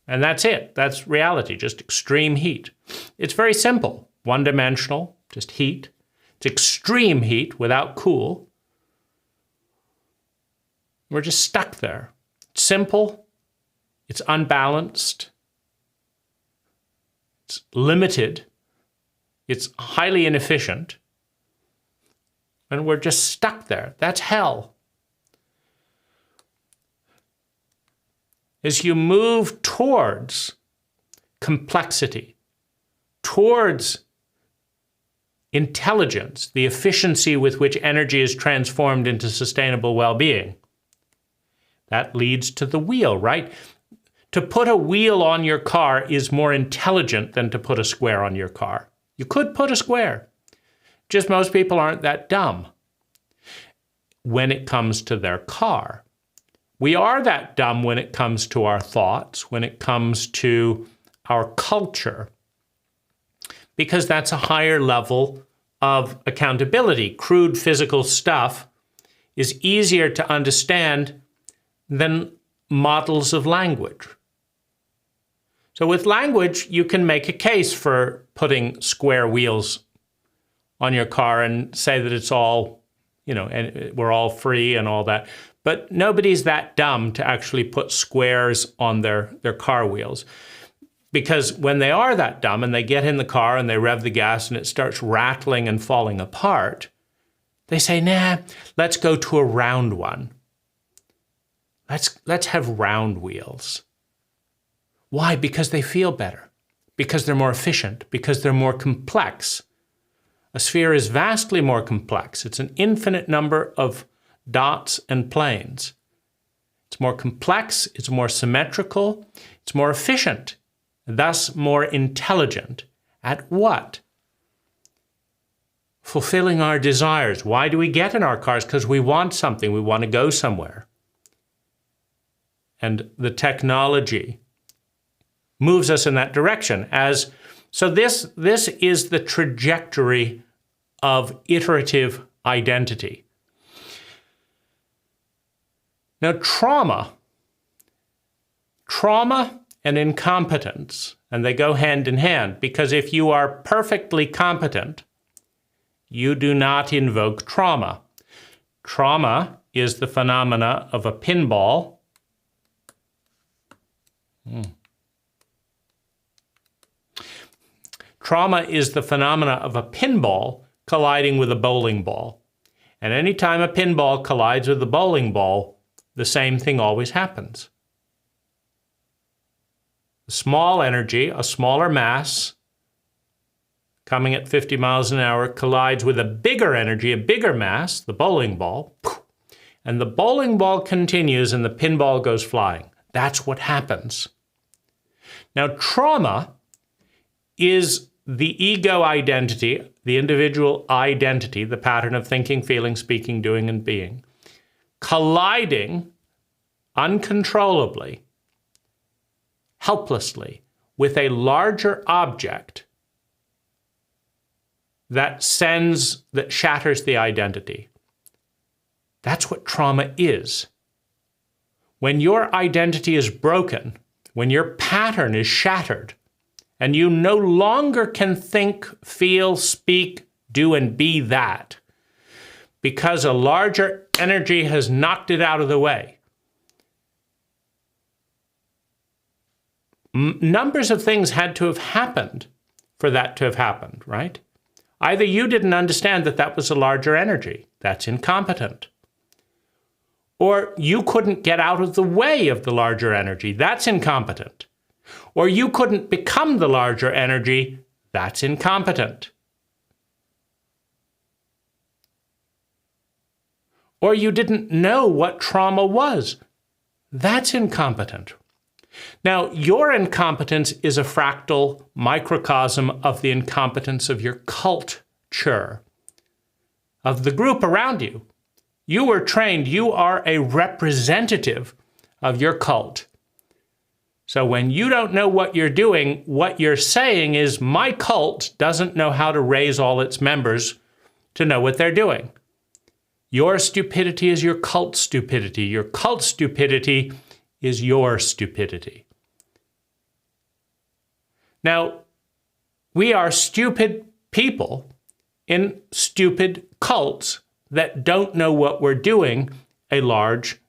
and that's it. That's reality, just extreme heat. It's very simple, one-dimensional, just heat. It's extreme heat without cool. We're just stuck there. It's simple, it's unbalanced, it's limited, it's highly inefficient, and we're just stuck there. That's hell. As you move towards complexity, towards intelligence, the efficiency with which energy is transformed into sustainable well-being, That leads to the wheel, right? To put a wheel on your car is more intelligent than to put a square on your car. You could put a square. Just most people aren't that dumb when it comes to their car. We are that dumb when it comes to our thoughts, when it comes to our culture, because that's a higher level of accountability. Crude physical stuff is easier to understand than models of language. So with language, you can make a case for putting square wheels on your car and say that it's all, and we're all free and all that. But nobody's that dumb to actually put squares on their car wheels. Because when they are that dumb and they get in the car and they rev the gas and it starts rattling and falling apart, they say, nah, let's go to a round one. Let's have round wheels. Why? Because they feel better. Because they're more efficient. Because they're more complex. A sphere is vastly more complex. It's an infinite number of dots and planes. It's more complex. It's more symmetrical. It's more efficient. Thus more intelligent. At what? Fulfilling our desires. Why do we get in our cars? Because we want something. We want to go somewhere. And the technology moves us in that direction. So this is the trajectory of iterative identity. Now, trauma and incompetence, and they go hand in hand, because if you are perfectly competent, you do not invoke trauma. Trauma is the phenomena of a pinball. Trauma is the phenomena of a pinball colliding with a bowling ball. And anytime a pinball collides with a bowling ball, the same thing always happens. A small energy, a smaller mass, coming at 50 miles an hour, collides with a bigger energy, a bigger mass, the bowling ball, and the bowling ball continues and the pinball goes flying. That's what happens. Now, trauma is the ego identity, the individual identity, the pattern of thinking, feeling, speaking, doing, and being, colliding uncontrollably, helplessly, with a larger object that shatters the identity. That's what trauma is. When your identity is broken, when your pattern is shattered, and you no longer can think, feel, speak, do, and be that, because a larger energy has knocked it out of the way. Numbers of things had to have happened for that to have happened, right? Either you didn't understand that that was a larger energy. That's incompetent. Or you couldn't get out of the way of the larger energy. That's incompetent. Or you couldn't become the larger energy. That's incompetent. Or you didn't know what trauma was. That's incompetent. Now, your incompetence is a fractal microcosm of the incompetence of your culture, of the group around you. You were trained, you are a representative of your cult. So when you don't know what you're doing, what you're saying is, my cult doesn't know how to raise all its members to know what they're doing. Your stupidity is your cult stupidity. Your cult stupidity is your stupidity. Now, we are stupid people in stupid cults that don't know what we're doing a large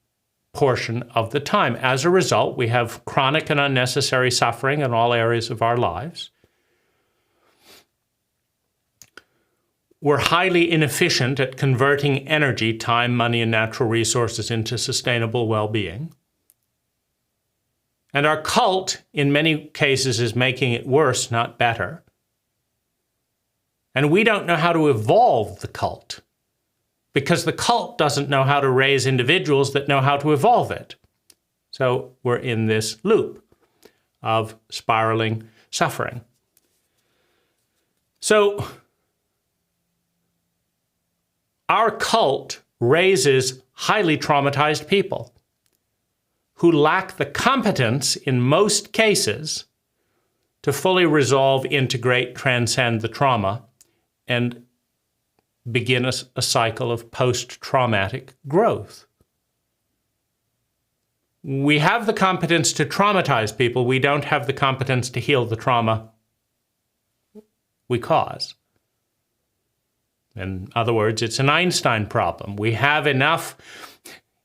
portion of the time. As a result, we have chronic and unnecessary suffering in all areas of our lives. We're highly inefficient at converting energy, time, money, and natural resources into sustainable well-being. And our cult, in many cases, is making it worse, not better. And we don't know how to evolve the cult, because the cult doesn't know how to raise individuals that know how to evolve it. So we're in this loop of spiraling suffering. So our cult raises highly traumatized people who lack the competence in most cases to fully resolve, integrate, transcend the trauma, and begin a cycle of post-traumatic growth. We have the competence to traumatize people. We don't have the competence to heal the trauma we cause. In other words, it's an Einstein problem. We have enough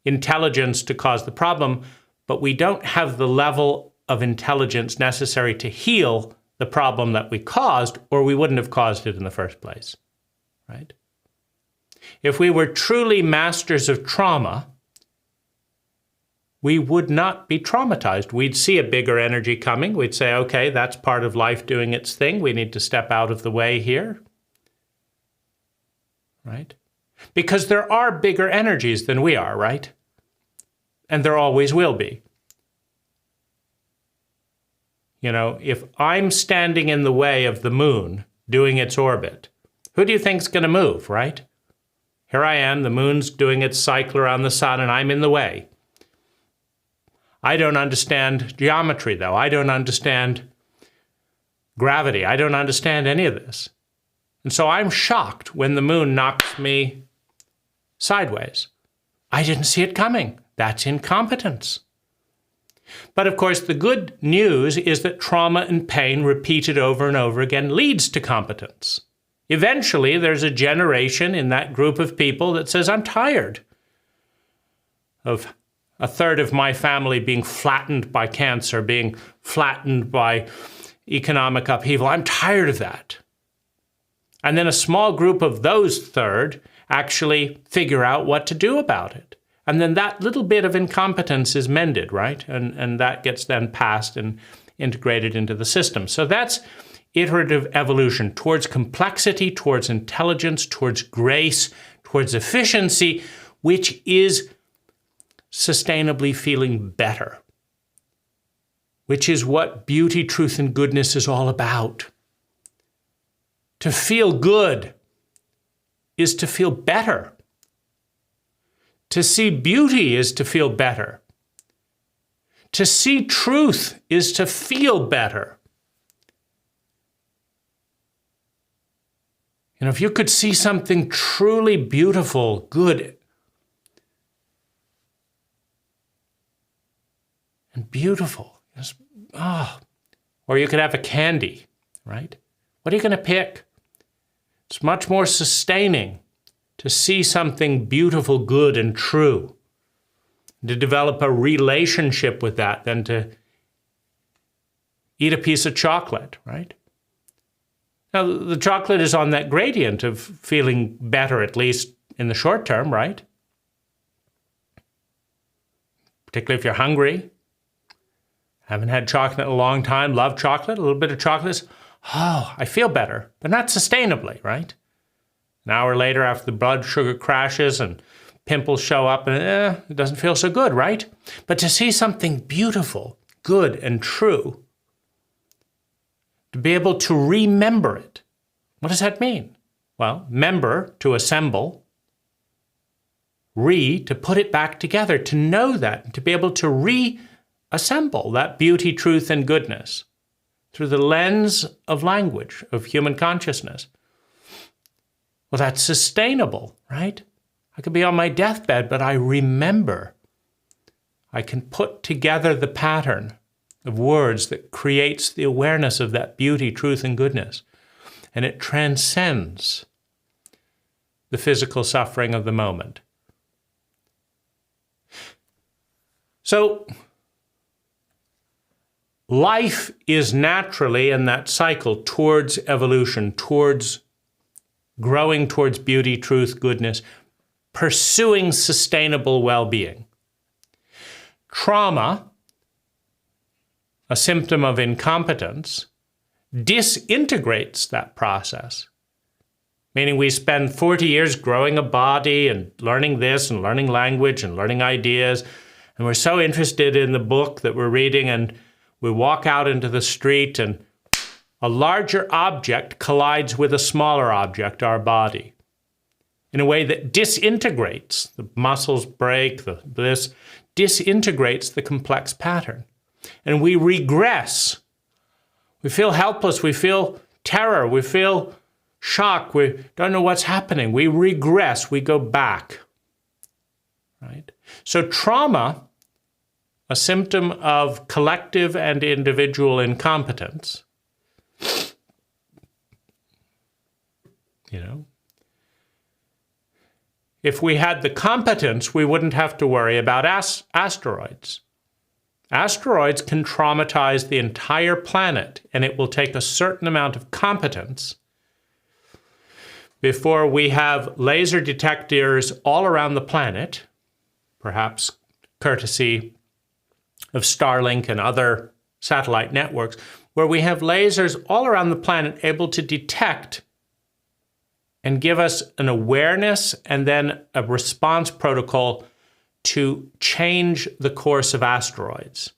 intelligence to cause the problem, but we don't have the level of intelligence necessary to heal the problem that we caused, or we wouldn't have caused it in the first place, right? If we were truly masters of trauma, we would not be traumatized. We'd see a bigger energy coming. We'd say, okay, that's part of life doing its thing. We need to step out of the way here, right? Because there are bigger energies than we are, right? And there always will be. You know, if I'm standing in the way of the moon doing its orbit, who do you think's going to move, right? Here I am, the moon's doing its cycle around the sun, and I'm in the way. I don't understand geometry, though. I don't understand gravity. I don't understand any of this. And so I'm shocked when the moon knocks me sideways. I didn't see it coming. That's incompetence. But of course, the good news is that trauma and pain repeated over and over again leads to competence. Eventually, there's a generation in that group of people that says, I'm tired of a third of my family being flattened by cancer, being flattened by economic upheaval. I'm tired of that. And then a small group of those third actually figure out what to do about it. And then that little bit of incompetence is mended, right? And that gets then passed and integrated into the system. So that's iterative evolution towards complexity, towards intelligence, towards grace, towards efficiency, which is sustainably feeling better, which is what beauty, truth, and goodness is all about. To feel good is to feel better. To see beauty is to feel better. To see truth is to feel better. You know, if you could see something truly beautiful, good, and beautiful, just, or you could have a candy, right? What are you going to pick? It's much more sustaining to see something beautiful, good, and true, to develop a relationship with that than to eat a piece of chocolate, right? Now, the chocolate is on that gradient of feeling better, at least in the short term, right? Particularly if you're hungry, haven't had chocolate in a long time, love chocolate, a little bit of chocolate, I feel better, but not sustainably, right? An hour later, after the blood sugar crashes and pimples show up, and it doesn't feel so good, right? But to see something beautiful, good, and true, to be able to remember it, what does that mean? Well, member, to assemble, to put it back together, to know that, to be able to reassemble that beauty, truth, and goodness through the lens of language, of human consciousness. Well, that's sustainable, right? I could be on my deathbed, but I remember. I can put together the pattern of words that creates the awareness of that beauty, truth, and goodness. And it transcends the physical suffering of the moment. So, life is naturally in that cycle towards evolution, towards growing towards beauty, truth, goodness, pursuing sustainable well-being. Trauma, a symptom of incompetence, disintegrates that process. Meaning we spend 40 years growing a body and learning this and learning language and learning ideas And we're so interested in the book that we're reading, and we walk out into the street and a larger object collides with a smaller object, our body, in a way that disintegrates. The muscles break, this disintegrates the complex pattern. And we regress. We feel helpless, we feel terror, we feel shock, we don't know what's happening. We regress, we go back. Right? So trauma, a symptom of collective and individual incompetence, if we had the competence, we wouldn't have to worry about asteroids. Asteroids can traumatize the entire planet, and it will take a certain amount of competence before we have laser detectors all around the planet, perhaps courtesy of Starlink and other satellite networks, where we have lasers all around the planet able to detect and give us an awareness and then a response protocol to change the course of asteroids.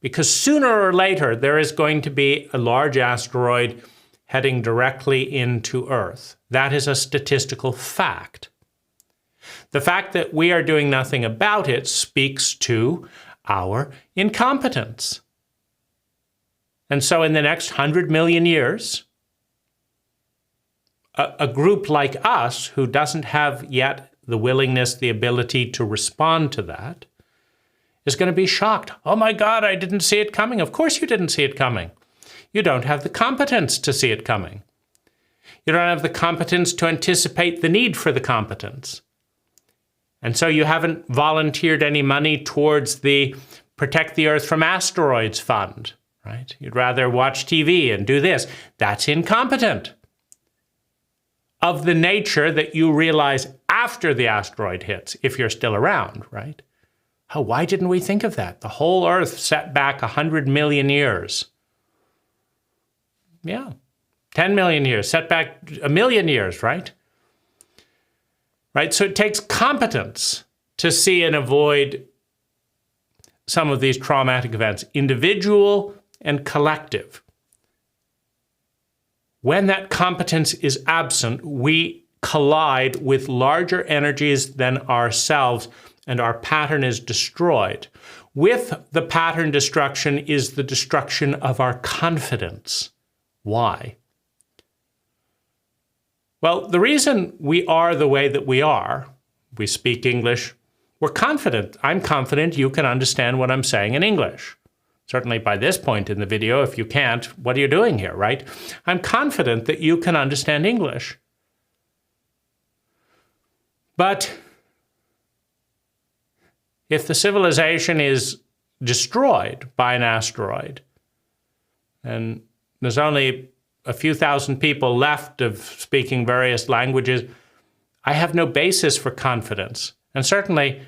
Because sooner or later, there is going to be a large asteroid heading directly into Earth. That is a statistical fact. The fact that we are doing nothing about it speaks to our incompetence. And so in the next 100 million years, a group like us, who doesn't have yet the willingness, the ability to respond to that, is going to be shocked. Oh my God, I didn't see it coming. Of course you didn't see it coming. You don't have the competence to see it coming. You don't have the competence to anticipate the need for the competence. And so you haven't volunteered any money towards the Protect the Earth from Asteroids Fund, right? You'd rather watch TV and do this. That's incompetent. Of the nature that you realize after the asteroid hits, if you're still around, right? Oh, why didn't we think of that? The whole Earth set back 100 million years. Yeah, 10 million years, set back 1 million years, right? Right, so it takes competence to see and avoid some of these traumatic events, individual and collective. When that competence is absent, we collide with larger energies than ourselves, and our pattern is destroyed. With the pattern destruction is the destruction of our confidence. Why? Well, the reason we are the way that we are, we speak English, we're confident. I'm confident you can understand what I'm saying in English. Certainly by this point in the video, if you can't, what are you doing here, right? I'm confident that you can understand English. But if the civilization is destroyed by an asteroid, and there's only a few thousand people left of speaking various languages, I have no basis for confidence. And certainly,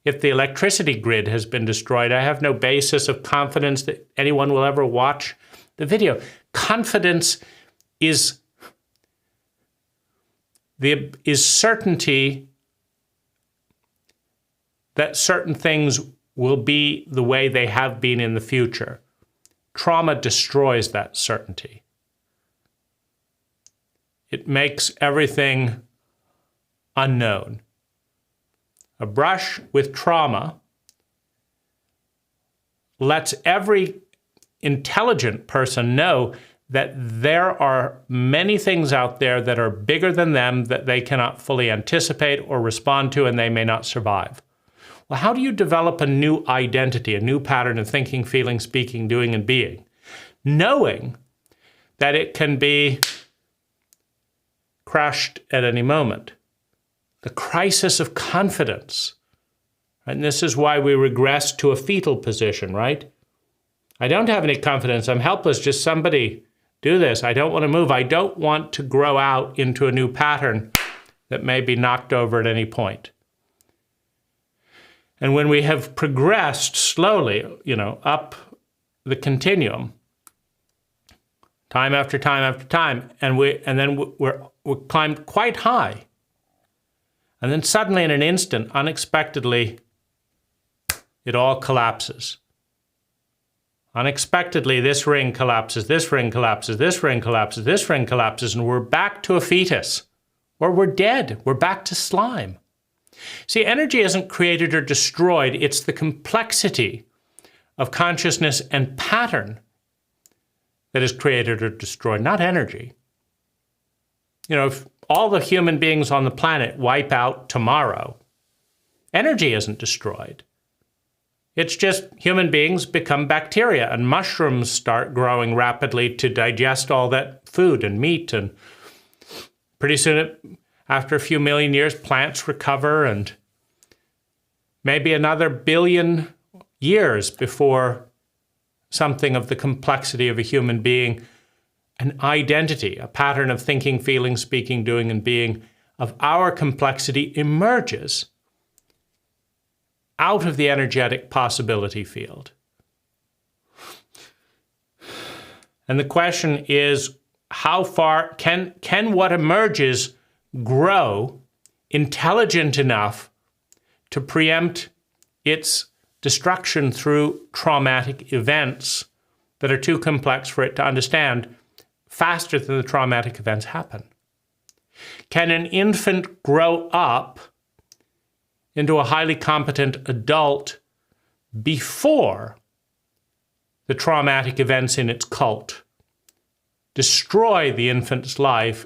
if the electricity grid has been destroyed, I have no basis of confidence that anyone will ever watch the video. Confidence is certainty that certain things will be the way they have been in the future. Trauma destroys that certainty. It makes everything unknown. A brush with trauma lets every intelligent person know that there are many things out there that are bigger than them that they cannot fully anticipate or respond to, and they may not survive. Well, how do you develop a new identity, a new pattern of thinking, feeling, speaking, doing, and being? Knowing that it can be crushed at any moment. The crisis of confidence. And this is why we regress to a fetal position, right? I don't have any confidence. I'm helpless. Just somebody do this. I don't want to move. I don't want to grow out into a new pattern that may be knocked over at any point. And when we have progressed slowly, up the continuum, time after time after time, and then we're climbed quite high. And then suddenly in an instant, unexpectedly, it all collapses. Unexpectedly, this ring collapses, this ring collapses, this ring collapses, this ring collapses, and we're back to a fetus. Or we're dead. We're back to slime. See, energy isn't created or destroyed. It's the complexity of consciousness and pattern that is created or destroyed, not energy. If all the human beings on the planet wipe out tomorrow, energy isn't destroyed. It's just human beings become bacteria and mushrooms start growing rapidly to digest all that food and meat. And pretty soon, after a few million years, plants recover, and maybe another billion years before something of the complexity of a human being, an identity, a pattern of thinking, feeling, speaking, doing, and being of our complexity emerges out of the energetic possibility field. And the question is, how far can what emerges grow intelligent enough to preempt its destruction through traumatic events that are too complex for it to understand faster than the traumatic events happen? Can an infant grow up into a highly competent adult before the traumatic events in its cult destroy the infant's life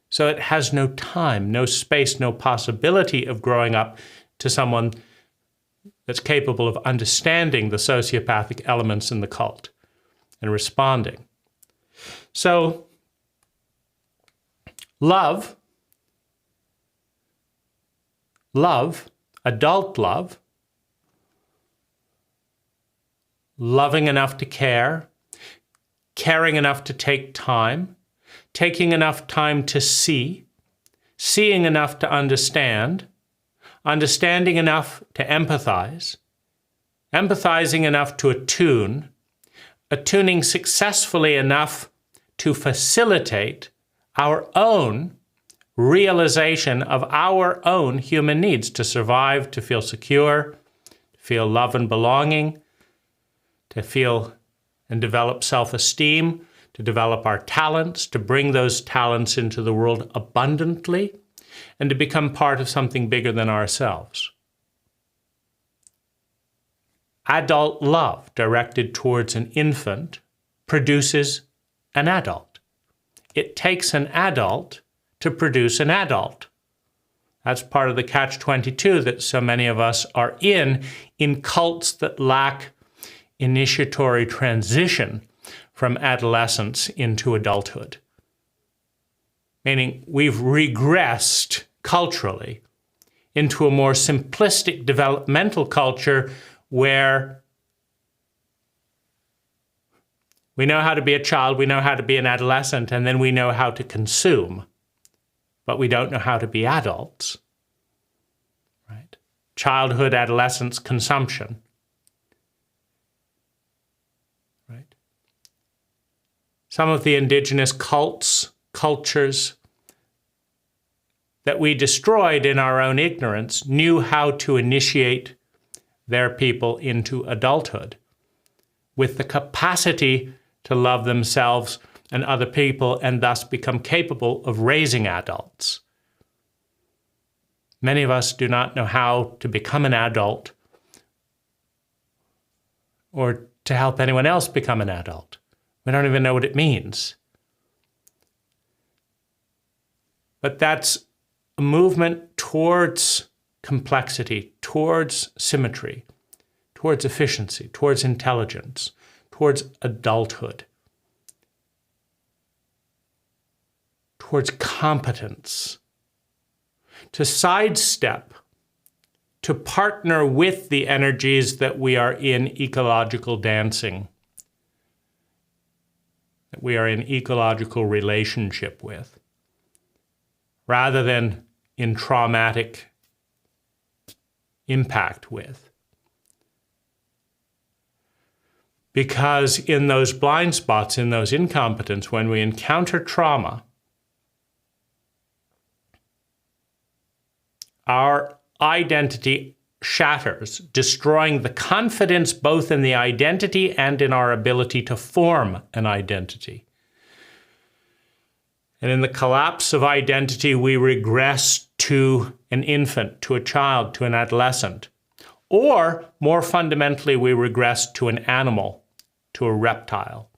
so it has no time, no space, no possibility of growing up to someone that's capable of understanding the sociopathic elements in the cult and responding? So, love, adult love, loving enough to care, caring enough to take time, taking enough time to see, seeing enough to understand, understanding enough to empathize, empathizing enough to attune, attuning successfully enough to facilitate our own realization of our own human needs to survive, to feel secure, to feel love and belonging, to feel and develop self-esteem, to develop our talents, to bring those talents into the world abundantly, and to become part of something bigger than ourselves. Adult love directed towards an infant produces an adult. It takes an adult to produce an adult. That's part of the catch-22 that so many of us are in cults that lack initiatory transition from adolescence into adulthood. Meaning we've regressed culturally into a more simplistic developmental culture where we know how to be a child, we know how to be an adolescent, and then we know how to consume, but we don't know how to be adults. Right? Childhood, adolescence, consumption. Right? Some of the indigenous cults, cultures that we destroyed in our own ignorance knew how to initiate their people into adulthood with the capacity to love themselves and other people and thus become capable of raising adults. Many of us do not know how to become an adult or to help anyone else become an adult. We don't even know what it means. But that's a movement towards complexity, towards symmetry, towards efficiency, towards intelligence, towards adulthood, towards competence, to sidestep, to partner with the energies that we are in ecological dancing, that we are in ecological relationship with, rather than in traumatic impact with. Because in those blind spots, in those incompetence, when we encounter trauma, our identity shatters, destroying the confidence both in the identity and in our ability to form an identity. And in the collapse of identity, we regress to an infant, to a child, to an adolescent. Or, more fundamentally, we regress to an animal, to a reptile.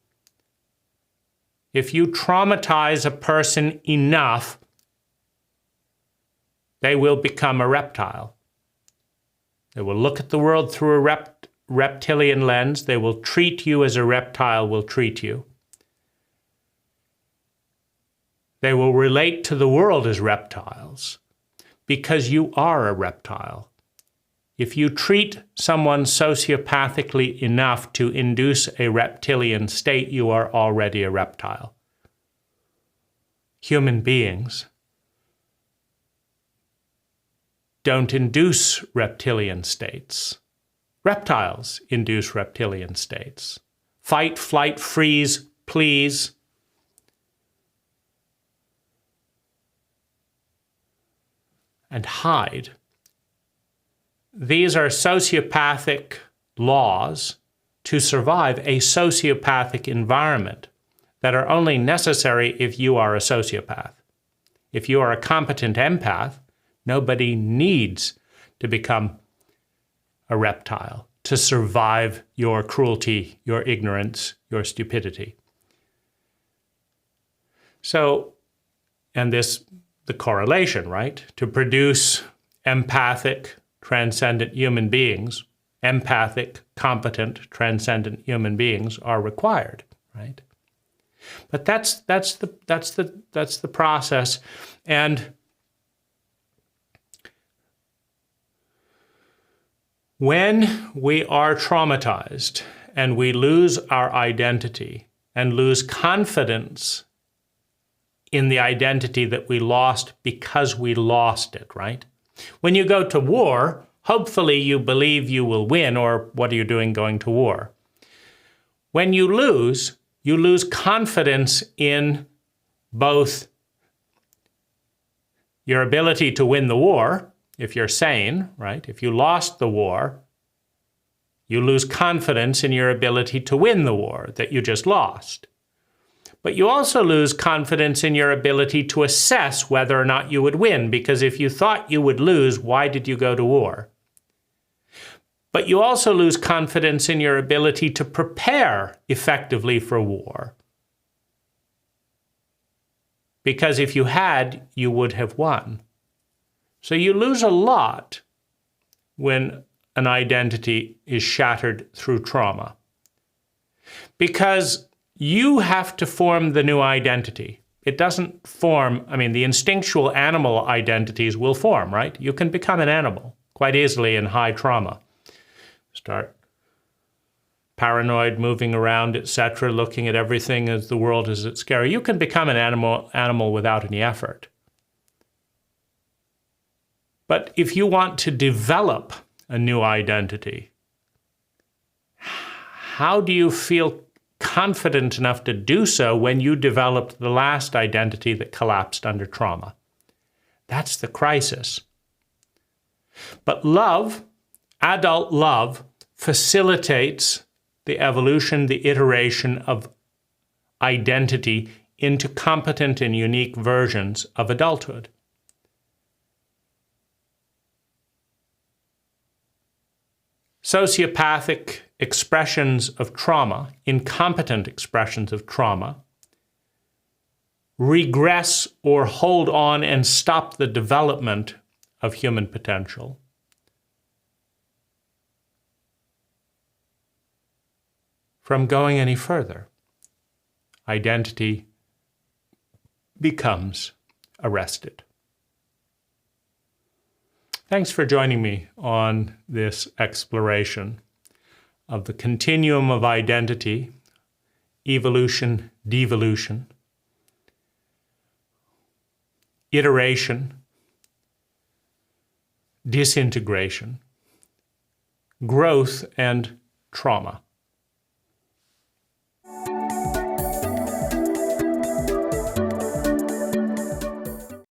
If you traumatize a person enough, they will become a reptile. They will look at the world through a reptilian lens. They will treat you as a reptile will treat you. They will relate to the world as reptiles because you are a reptile. If you treat someone sociopathically enough to induce a reptilian state, you are already a reptile. Human beings don't induce reptilian states. Reptiles induce reptilian states. Fight, flight, freeze, please. And hide. These are sociopathic laws to survive a sociopathic environment that are only necessary if you are a sociopath. If you are a competent empath, nobody needs to become a reptile to survive your cruelty, your ignorance, your stupidity. So, and this, the correlation, right? To produce empathic, transcendent human beings, empathic, competent, transcendent human beings are required, right? But that's the process. And when we are traumatized and we lose our identity and lose confidence in the identity that we lost because we lost it, right? When you go to war, hopefully you believe you will win, or what are you doing going to war? When you lose confidence in both your ability to win the war, if you're sane, right? If you lost the war, you lose confidence in your ability to win the war that you just lost. But you also lose confidence in your ability to assess whether or not you would win, because if you thought you would lose, why did you go to war? But you also lose confidence in your ability to prepare effectively for war. Because if you had, you would have won. So you lose a lot when an identity is shattered through trauma. Because you have to form the new identity. It doesn't form, the instinctual animal identities will form, right? You can become an animal quite easily in high trauma. Start paranoid, moving around, etc., looking at everything as the world is scary. You can become an animal without any effort. But if you want to develop a new identity, how do you feel confident enough to do so when you developed the last identity that collapsed under trauma? That's the crisis. But love, adult love, facilitates the evolution, the iteration of identity into competent and unique versions of adulthood. Sociopathic expressions of trauma, incompetent expressions of trauma, regress or hold on and stop the development of human potential. From going any further. Identity becomes arrested. Thanks for joining me on this exploration of the continuum of identity, evolution, devolution, iteration, disintegration, growth, and trauma.